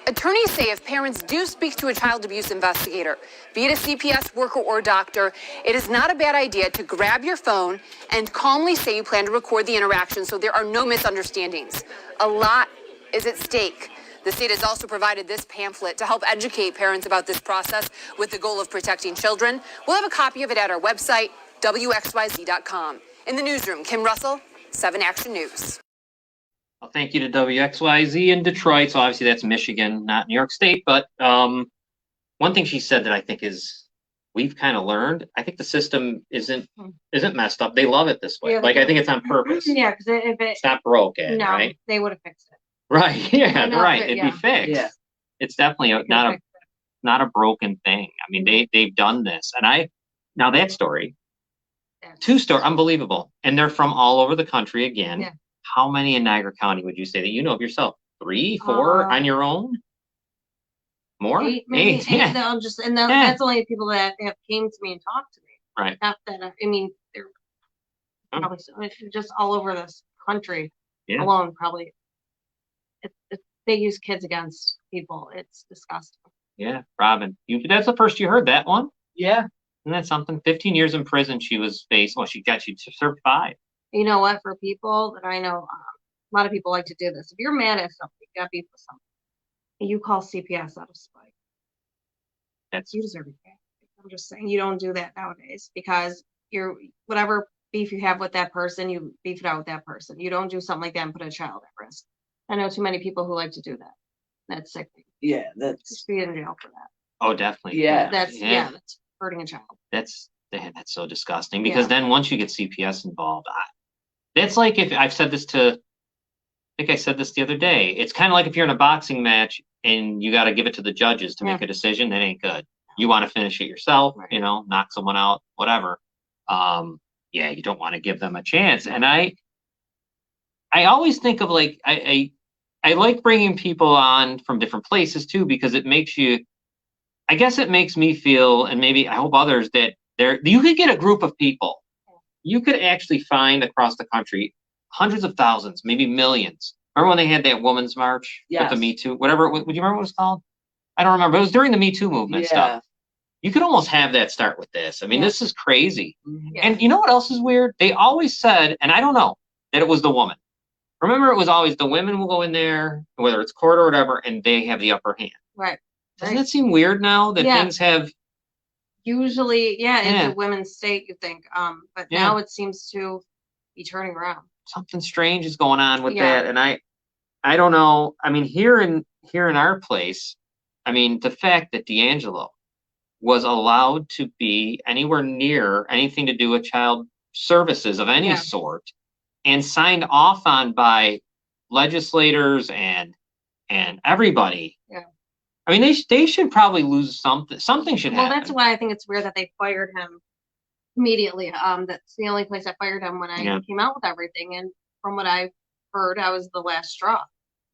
Attorneys say if parents do speak to a child abuse investigator, be it a CPS worker or doctor, it is not a bad idea to grab your phone and calmly say you plan to record the interaction so there are no misunderstandings. A lot is at stake. The state has also provided this pamphlet to help educate parents about this process with the goal of protecting children. We'll have a copy of it at our website, wxyz.com. In the newsroom, Kim Russell, 7 Action News. Well, thank you to WXYZ in Detroit. So obviously that's Michigan, not New York State. But one thing she said that I think is we've kind of learned. I think the system isn't messed up. They love it this way. Yeah, like I think it's on purpose. Yeah, because if It's not broken, no, right? they would have fixed it. Right. Yeah. know, Right. but It'd yeah. be fixed. Yeah. It's definitely not a broken thing. I mean, they've done this, and now that story, unbelievable, and they're from all over the country again. Yeah. How many in Niagara County would you say that you know of yourself? 3, 4 on your own? More? 8, maybe 8. Yeah. That's only people that have came to me and talked to me. Right. Not that I mean, they're probably just all over this country alone. Probably, they use kids against people. It's disgusting. Yeah, Robin, that's the first you heard that one? Yeah. Isn't that something? 15 years in prison she was faced. Well, she served 5. You know what? For people that I know, a lot of people like to do this. If you're mad at something, you got beef with something, and you call CPS out of spite, you deserve it. I'm just saying, you don't do that nowadays because whatever beef you have with that person, you beef it out with that person. You don't do something like that and put a child at risk. I know too many people who like to do that. That's sickening. Yeah, Just be in jail for that. Oh, definitely. Yeah. That's hurting a child. That's so disgusting because then once you get CPS involved, that's like if I've said this I think I said this the other day. It's kind of like if you're in a boxing match and you got to give it to the judges to make a decision. That ain't good. You want to finish it yourself, knock someone out, whatever. You don't want to give them a chance. And I always think of like I like bringing people on from different places too because it makes you. I guess it makes me feel, and maybe I hope others that you could get a group of people. You could actually find across the country hundreds of thousands, maybe millions. Remember when they had that women's march with the Me Too, whatever? Would you remember what it was called? I don't remember. It was during the Me Too movement stuff. You could almost have that start with this. I mean, this is crazy. Yeah. And you know what else is weird? They always said, and I don't know, that it was the woman. Remember, it was always the women will go in there, whether it's court or whatever, and they have the upper hand. Right. Doesn't it seem weird now that things have? Usually, it's a women's state, you think. But now it seems to be turning around. Something strange is going on with that, and I don't know. I mean, here in our place, I mean, the fact that D'Angelo was allowed to be anywhere near anything to do with child services of any sort, and signed off on by legislators and everybody. Yeah. I mean, they should probably lose something. Something should happen. Well, that's why I think it's weird that they fired him immediately. That's the only place I fired him when I came out with everything. And from what I've heard, I was the last straw.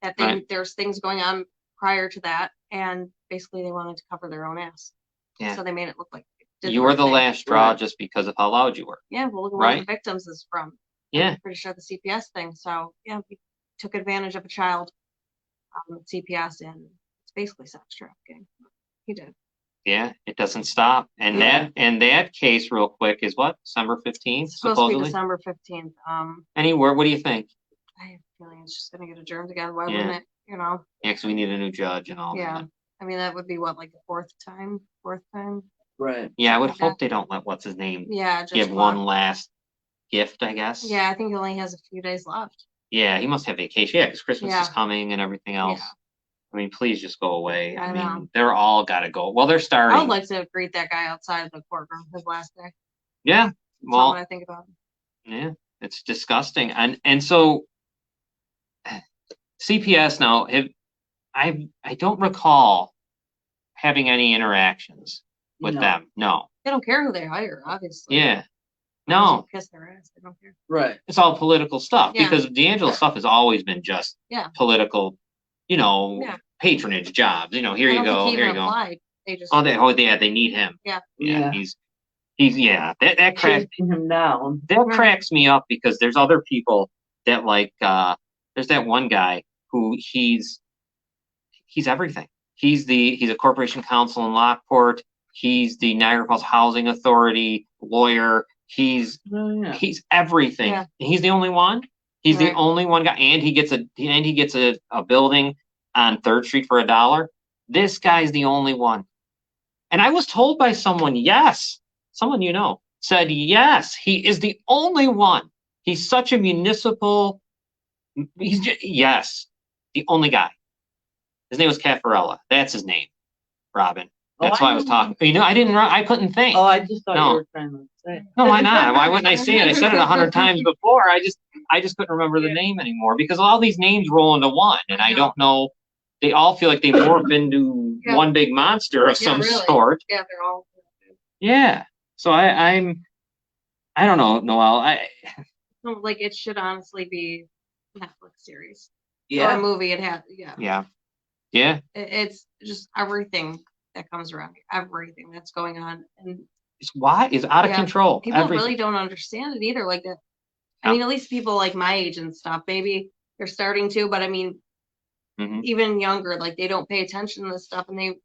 That there's things going on prior to that, and basically they wanted to cover their own ass. Yeah. So they made it look like you were the last straw just because of how loud you were. Yeah. Well, look at where the victims is from. Yeah. I'm pretty sure the CPS thing. So we took advantage of a child with CPS, and it's basically sex trafficking. He did. Yeah, it doesn't stop. And that case, real quick, is what? December 15th, it's supposed to be December 15th. Anywhere? What do you think? I have a feeling it's just gonna get adjourned again. Why wouldn't it? Yeah, because we need a new judge and all. Yeah. I mean, that would be what, like the fourth time? Right. Yeah, I would hope they don't let what's his name just give one last gift, I guess. Yeah, I think he only has a few days left. Yeah, he must have vacation. Yeah, because Christmas is coming and everything else. Yeah. I mean, please just go away. I mean, they're all got to go. Well, they're starting. I would like to greet that guy outside the courtroom his last day. Yeah. Well, what I think about him. Yeah, it's disgusting. And so CPS now, I don't recall having any interactions with them. No. They don't care who they hire, obviously. Yeah. No, Kiss their ass. I don't care. Right. it's all political stuff Yeah. because D'Angelo's stuff has always been just Yeah. political, Yeah. patronage jobs. Here I you don't go, think he here even you go. applied. They just. They need him. Yeah. Yeah, he's that cracks Chasing him down. that cracks me up because there's other people that there's that one guy who he's everything. He's a corporation counsel in Lockport. He's the Niagara Falls Housing Authority lawyer. He's everything. Yeah. And he's the only one. He's the Right. only one guy, and he gets a building on 3rd Street for $1. This guy's the only one. And I was told by someone, someone said, yes, he is the only one. He's such a municipal. Yes, the only guy. His name was Caffarella. That's his name, Robin. That's why I was talking. I couldn't think. Oh, I just thought No. you were trying to say. No, why not? Why wouldn't I say it? I said it 100 times before. I just couldn't remember the name anymore because all these names roll into one, and I don't know. They all feel like they morph into one big monster of some sort. Yeah, they're all. Yeah. So I don't know, Noelle. Like it should honestly be a Netflix series. Yeah. Or a movie. Yeah. It's just everything that comes around, everything that's going on, and It's out of control. People Everything. really don't understand it either. Like that. I mean, at least people like my age and stuff, maybe they're starting to, but I mean, even younger, like they don't pay attention to this stuff, and they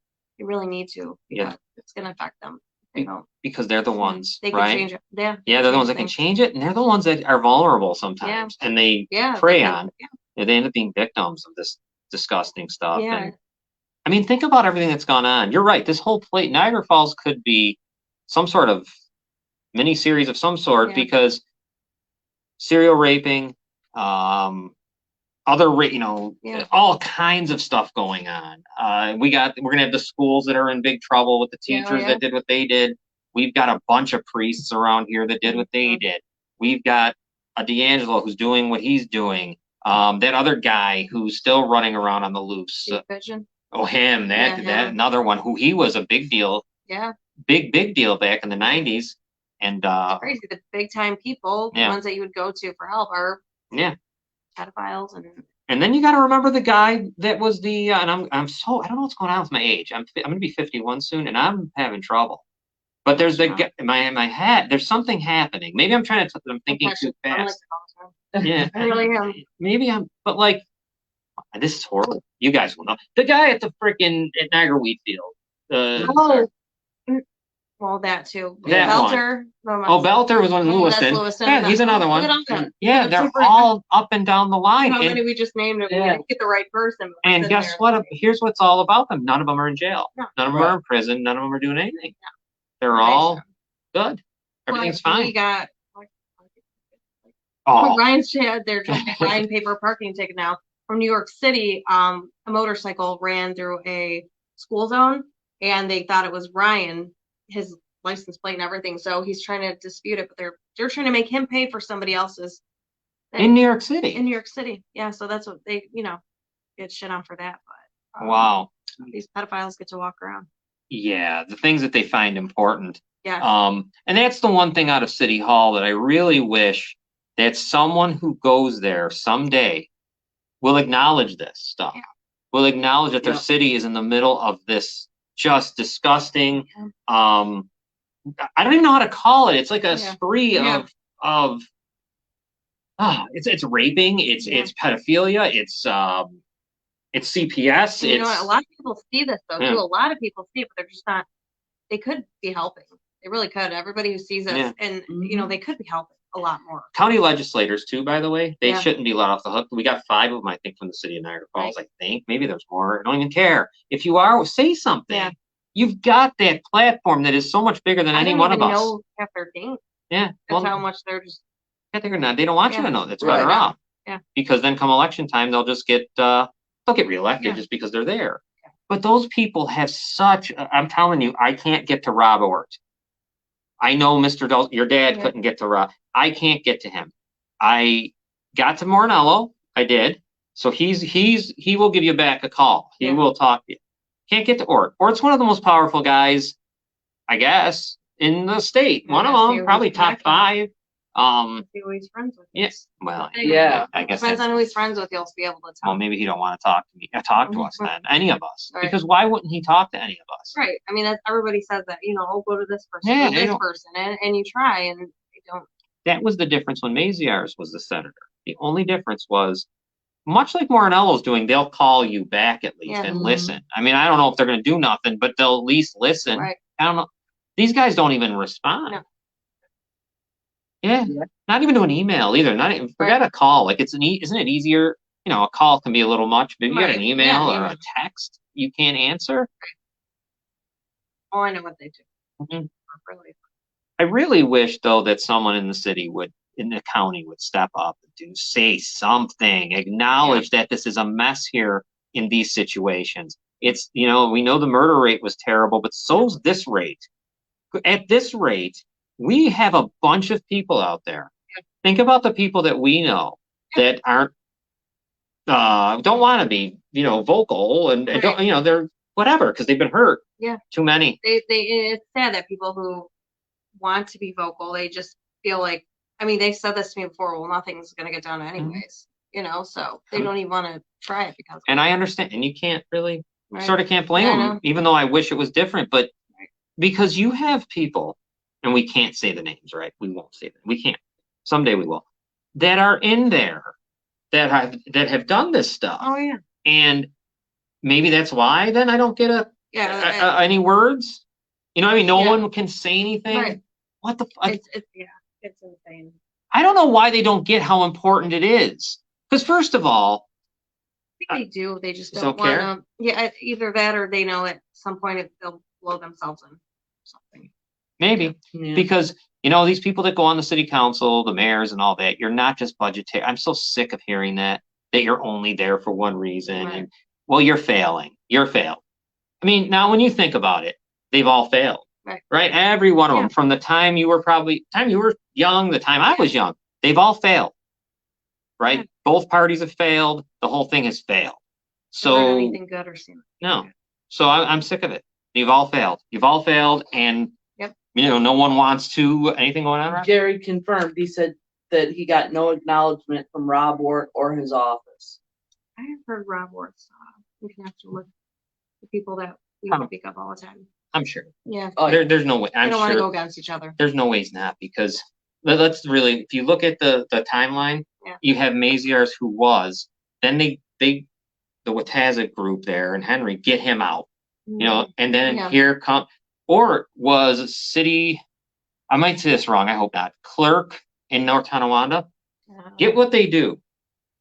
really need to. Yeah. It's gonna affect them. They don't. Because they're the ones, They can right? change it. Yeah. Yeah, they're the ones that can change it, and they're the ones that are vulnerable sometimes, and they prey on. They end up being victims of this disgusting stuff. Yeah. And, I mean, think about everything that's gone on. You're right. This whole Niagara Falls could be some sort of mini series of some sort because serial raping, all kinds of stuff going on. We're gonna have the schools that are in big trouble with the teachers that did what they did. We've got a bunch of priests around here that did what they did. We've got a D'Angelo who's doing what he's doing. That other guy who's still running around on the loose. Vision. Oh, him, that another one who he was a big deal. Yeah. Big deal back in the 90s. And crazy. The big time people, the ones that you would go to for help are pedophiles and then you got to remember the guy that was the and I don't know what's going on with my age. I'm going to be 51 soon and I'm having trouble. But there's in my head, there's something happening. Maybe I'm thinking too fast. Yeah. I really am. Maybe but like, this is horrible. You guys will know. The guy at the freaking Niagara Wheat Field. Well, that too. That Belter. Belter was one in Lewiston. Yeah, he's another one. Yeah, they're all up and down the line. How many we just named it? We didn't get the right person. And guess what? Here's what's all about them. None of them are in jail. None of them are in prison. None of them are doing anything. They're all good. Everything's fine. We got Ryan's had their Ryan paper parking ticket now from New York City. A motorcycle ran through a school zone, and they thought it was Ryan, his license plate and everything. So he's trying to dispute it, but they're trying to make him pay for somebody else's thing. In New York City. In New York City, yeah. So that's what they, get shit on for that. But wow, these pedophiles get to walk around. Yeah, the things that they find important. Yeah. And that's the one thing out of City Hall that I really wish that someone who goes there someday will acknowledge this stuff. Yeah. Will acknowledge that their city is in the middle of this just disgusting. I don't even know how to call it. It's like a spree of it's raping, it's pedophilia, it's CPS. You know what? A lot of people see this though too. A lot of people see it, but they're just not. They could be helping. They really could. Everybody who sees us, and they could be helping a lot more. County legislators too, by the way, they shouldn't be let off the hook. We got 5 of them, I think, from the city of Niagara Falls. I think maybe there's more. I don't even care. If you are, say something. Yeah. You've got that platform that is so much bigger than any one of us. I don't even know half their names. Yeah. That's how much they're just. Yeah, they're not. They don't want you to know. That's better off. Yeah. Because then come election time, they'll just get they'll get reelected just because they're there. Yeah. But those people have such. I'm telling you, I can't get to Rob Ort. I know Mr. Your dad couldn't get to Rob. I can't get to him. I got to Mornello. I did. So he will give you back a call. He will talk to you. Can't get to Ort. Ort's one of the most powerful guys, I guess, in the state. Yeah, One of see them, who probably he's top connected 5. See who he's friends with. Yes. Well, Yeah. I guess Depends that's, on who he's friends with, you'll be able to tell. well, maybe he don't want to talk to me. Talk to us then, any of us. Right. Because why wouldn't he talk to any of us? Right, I mean, that's, everybody says that, oh, go to this person, Yeah, go to they this don't- person, and you try, and they don't. That was the difference when Maziarz was the senator. The only difference was, much like Morinello's doing, they'll call you back at least Yeah. and listen. I mean, I don't know if they're going to do nothing, but they'll at least listen. Right. I don't know. These guys don't even respond. No. Yeah. Not even to an email either. Not even, forget a call. Like isn't it easier? A call can be a little much, but if you get an Right. email Yeah, or yeah. a text, you can't answer. Oh, I know what they do. Mhm. Really. I really wish though that someone in the city in the county would step up and say something, acknowledge that this is a mess here in these situations. It's, we know the murder rate was terrible, but so's this rate. At this rate, we have a bunch of people out there. Think about the people that we know that aren't, don't want to be, vocal and Right. don't, they're whatever, because they've been hurt. Yeah. Too many. It's sad that people who want to be vocal, they just feel like, I mean, they said this to me before, well, nothing's gonna get done anyways, so they don't even want to try it because. And I understand, and you can't really, Right. sort of can't blame Yeah, I them, know. even though I wish it was different, but because you have people, and we can't say the names, right? We won't say them. We can't. Someday we will. That are in there that have done this stuff. Oh yeah. And maybe that's why then I don't get Yeah. any words. No Yeah. one can say anything. Right. What the fuck? It's insane. I don't know why they don't get how important it is. Because first of all, I think they do. They just Just don't don't care? want to. Yeah, either that or they know at some point they'll blow themselves in something. maybe. Yeah. Because these people that go on the city council, the mayors and all that, you're not just budgetary. I'm so sick of hearing that you're only there for one reason. Right. And well, you're failing. You're failed. I mean, now when you think about it, they've all failed. Right. Every one of Yeah. them, from the time you were young, the time I was young, they've all failed. Right? Yeah. Both parties have failed. The whole thing has failed. Not So anything good or seen. no. So I'm sick of it. You've all failed. You've all failed, and Yep. no one wants to anything going on. Rob? Jerry confirmed, he said that he got no acknowledgement from Rob Wart or his office. I have heard Rob Wart's. We can have to look the people that we Huh. speak of all the time. I'm sure. Yeah. Oh, yeah. There's no way. They I'm don't want to sure go against each other. there's no way he's not, because let's really, if you look at the timeline, Yeah. you have Maziarz, who was, then the Wataza group there and Henry get him out, and then Yeah. here come, or was city, I might say this wrong, I hope not, clerk in North Tonawanda. Get what they do.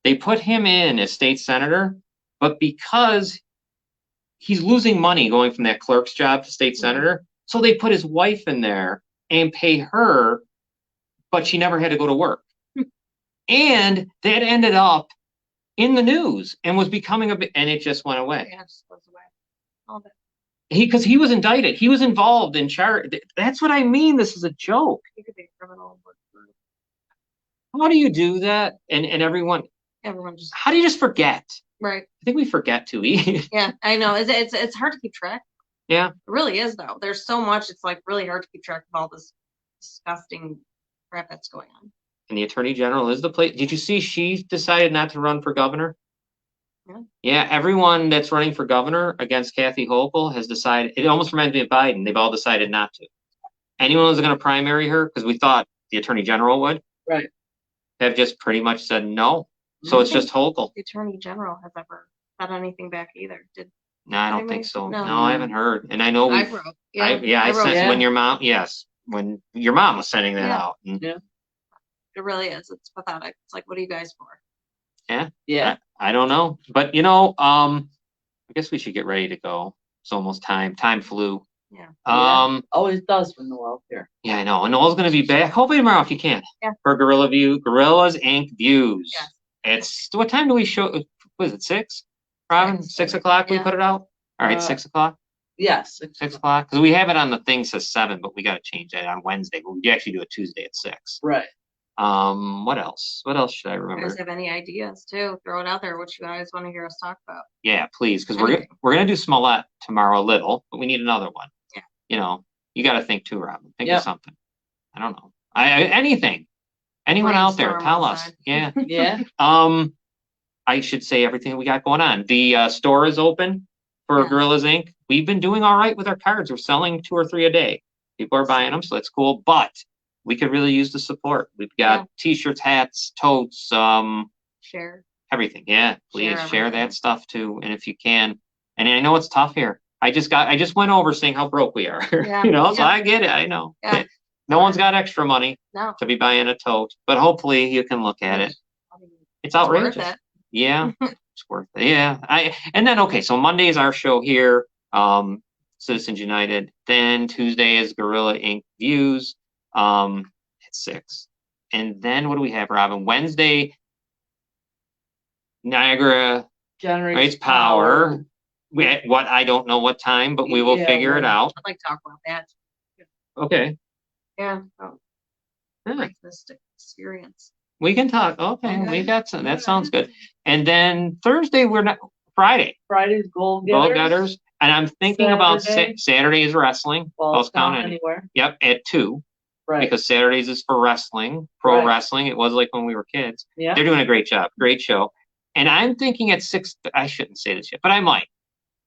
They put him in as state senator, but because he's losing money going from that clerk's job to state senator, so they put his wife in there and pay her, but she never had to go to work. And that ended up in the news and was becoming and it just went away. Yeah, it just goes away. All of it. Because he was indicted. He was involved in charge. That's what I mean. This is a joke. He could be a criminal. How do you do that? And everyone just, how do you just forget? right. I think we forget to eat. Yeah, I know. It's hard to keep track. Yeah. It really is though. There's so much. It's like really hard to keep track of all this disgusting crap that's going on. And the attorney general is the place. Did you see she decided not to run for governor? Yeah. Yeah, everyone that's running for governor against Kathy Hochul has decided. It almost reminds me of Biden. They've all decided not to. Anyone who's going to primary her, because we thought the attorney general would, Right. have just pretty much said no. So it's just Hochul. The attorney general has ever said anything back either. No, I don't anybody? think so. No. No, I haven't heard. And I know I we. wrote. I wrote sent it. when your mom. Yes, when your mom was sending that Yeah. out. And It really is. It's pathetic. It's like, what are you guys for? Yeah. I don't know, but I guess we should get ready to go. It's almost time. Time flew. Yeah. Always does when Noelle's here. Yeah, I know. And Noel's going to be back. Hopefully tomorrow if you can. Yeah. For Gorillas Inc. Views. Yes. It's what time do we show? Was it 6? Robin, 6 o'clock. We Yeah. put it out. All right, 6 o'clock. Yes. 6 o'clock. Because we have it on the thing says 7, but we got to change that on Wednesday. But we actually do it Tuesday at 6. Right. What else? What else should I You remember? guys have any ideas too? Throw it out there. What you guys want to hear us talk about? Yeah, please, because Anything. we're gonna do Smollett tomorrow a little, but we need another one. Yeah. You got to think too, Robin. Think Yep. of something. I don't know. Anything. Anyone out there, Brainstorm tell us. outside. Yeah. Yeah. I should say everything we got going on. The store is open for Yes. Gorillas Inc. We've been doing all right with our cards. We're selling 2 or 3 a day. People are buying them, so that's cool. But we could really use the support. We've got t-shirts, hats, totes, Share. everything. Yeah, please share everything. that stuff too. And if you can, and I know it's tough here. I just went over saying how broke we are. Yeah. You know, so Yeah. I get it. I know. Yeah. No one's got extra money No. to be buying a tote, but hopefully you can look at it. It's outrageous. Worth it. Yeah, it's worth it. Yeah. And then okay, so Monday is our show here, Citizens United. Then Tuesday is Gorilla Inc. Views, at 6. And then what do we have, Robin? Wednesday, Niagara Generates Rates Power. What I don't know what time, but we will Yeah, figure it right. out. I'd like to talk about that. Okay. Yeah. Yeah. Like this experience. We can talk. Okay, we Okay. got some. That sounds good. And then Thursday, Friday, Friday's goal Goal getters. Getters. And I'm thinking about Saturday. Saturday is wrestling. Well, Post it's not Count anywhere. Yep, at 2. Right. Because Saturdays is for wrestling, pro Right. wrestling. It was like when we were kids. Yeah. They're doing a great job. Great show. And I'm thinking at 6, I shouldn't say this yet, but I might.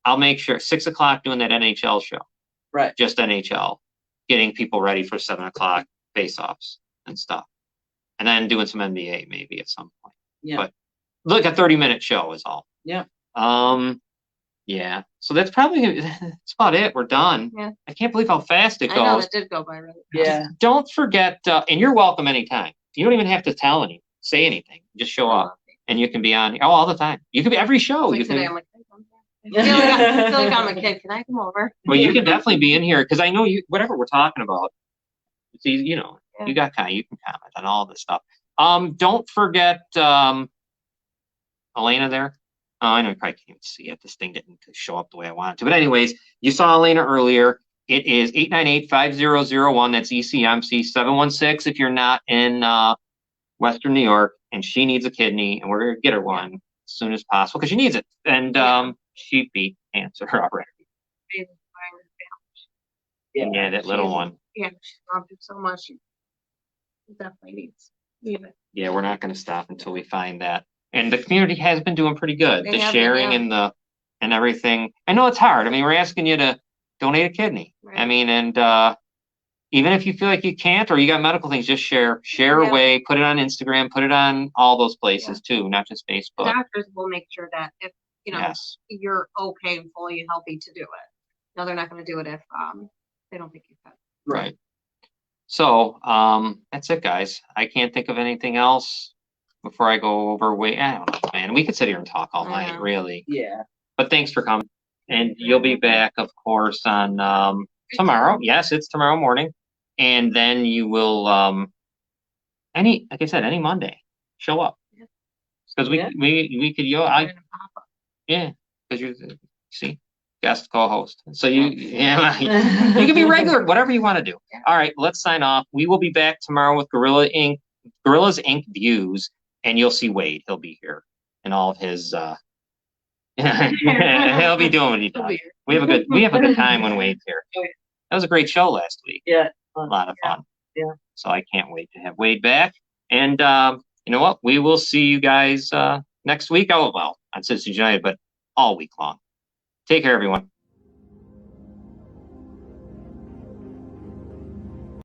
I'll make sure 6 o'clock doing that NHL show. Right. Just NHL. Getting people ready for 7 o'clock face-offs and stuff. And then doing some NBA maybe at some point. Yeah. But look, a 30-minute show is all. Yeah. Yeah. So that's about it. We're done. Yeah. I can't believe how fast it I know goes. that did go by really fast. Yeah. Don't forget, and you're welcome anytime. You don't even have to tell anyone, say anything. Just show up, and you can be on all the time. You can be every show. Like You today, can. I'm like, I feel like I'm a kid. Can I come over? Well, you can definitely be in here because I know you. Whatever we're talking about, it's easy. You know, Yeah. you got you can comment on all this stuff. Don't forget, Elena there. Oh, I know you probably can't even see it. This thing didn't show up the way I wanted to. But anyways, you saw Elena earlier. It is 898-5001. That's ECMC 716 if you're not in Western New York, and she needs a kidney, and we're gonna get her one as soon as possible because she needs it. And she beat cancer already. Yeah, that little one. Yeah, she's gone through so much. She definitely needs it. Yeah, we're not going to stop until we find that. And the community has been doing pretty good. They The have been, sharing yeah. and everything. I know it's hard. I mean, we're asking you to donate a kidney. I Right. mean, and even if you feel like you can't or you got medical things, just share Yeah. away, put it on Instagram, put it on all those places too, not just The Facebook. doctors will make sure that if, Yes. you're okay and fully healthy to do it. No, they're not going to do it if they don't think you've got. Right. So, that's it, guys. I can't think of anything else before I go over I don't know, man. We could sit here and talk all I night, know. really. Yeah. But thanks for coming. And you'll be back, of course, on tomorrow. Yes, it's tomorrow morning. And then you will like I said, any Monday, show up. Because Yeah. we could because you're see, guest co-host. So you you can be regular, whatever you want to do. All right, let's sign off. We will be back tomorrow with Gorillas Inc. Views, and you'll see Wade. He'll be here and all of his he'll be doing what he does. We have a good time when Wade's here. That was a great show last week. Yeah. A lot of fun. Yeah. So I can't wait to have Wade back. And you know what? We will see you guys next week. Oh, well, on Citizens United, but all week long. Take care, everyone.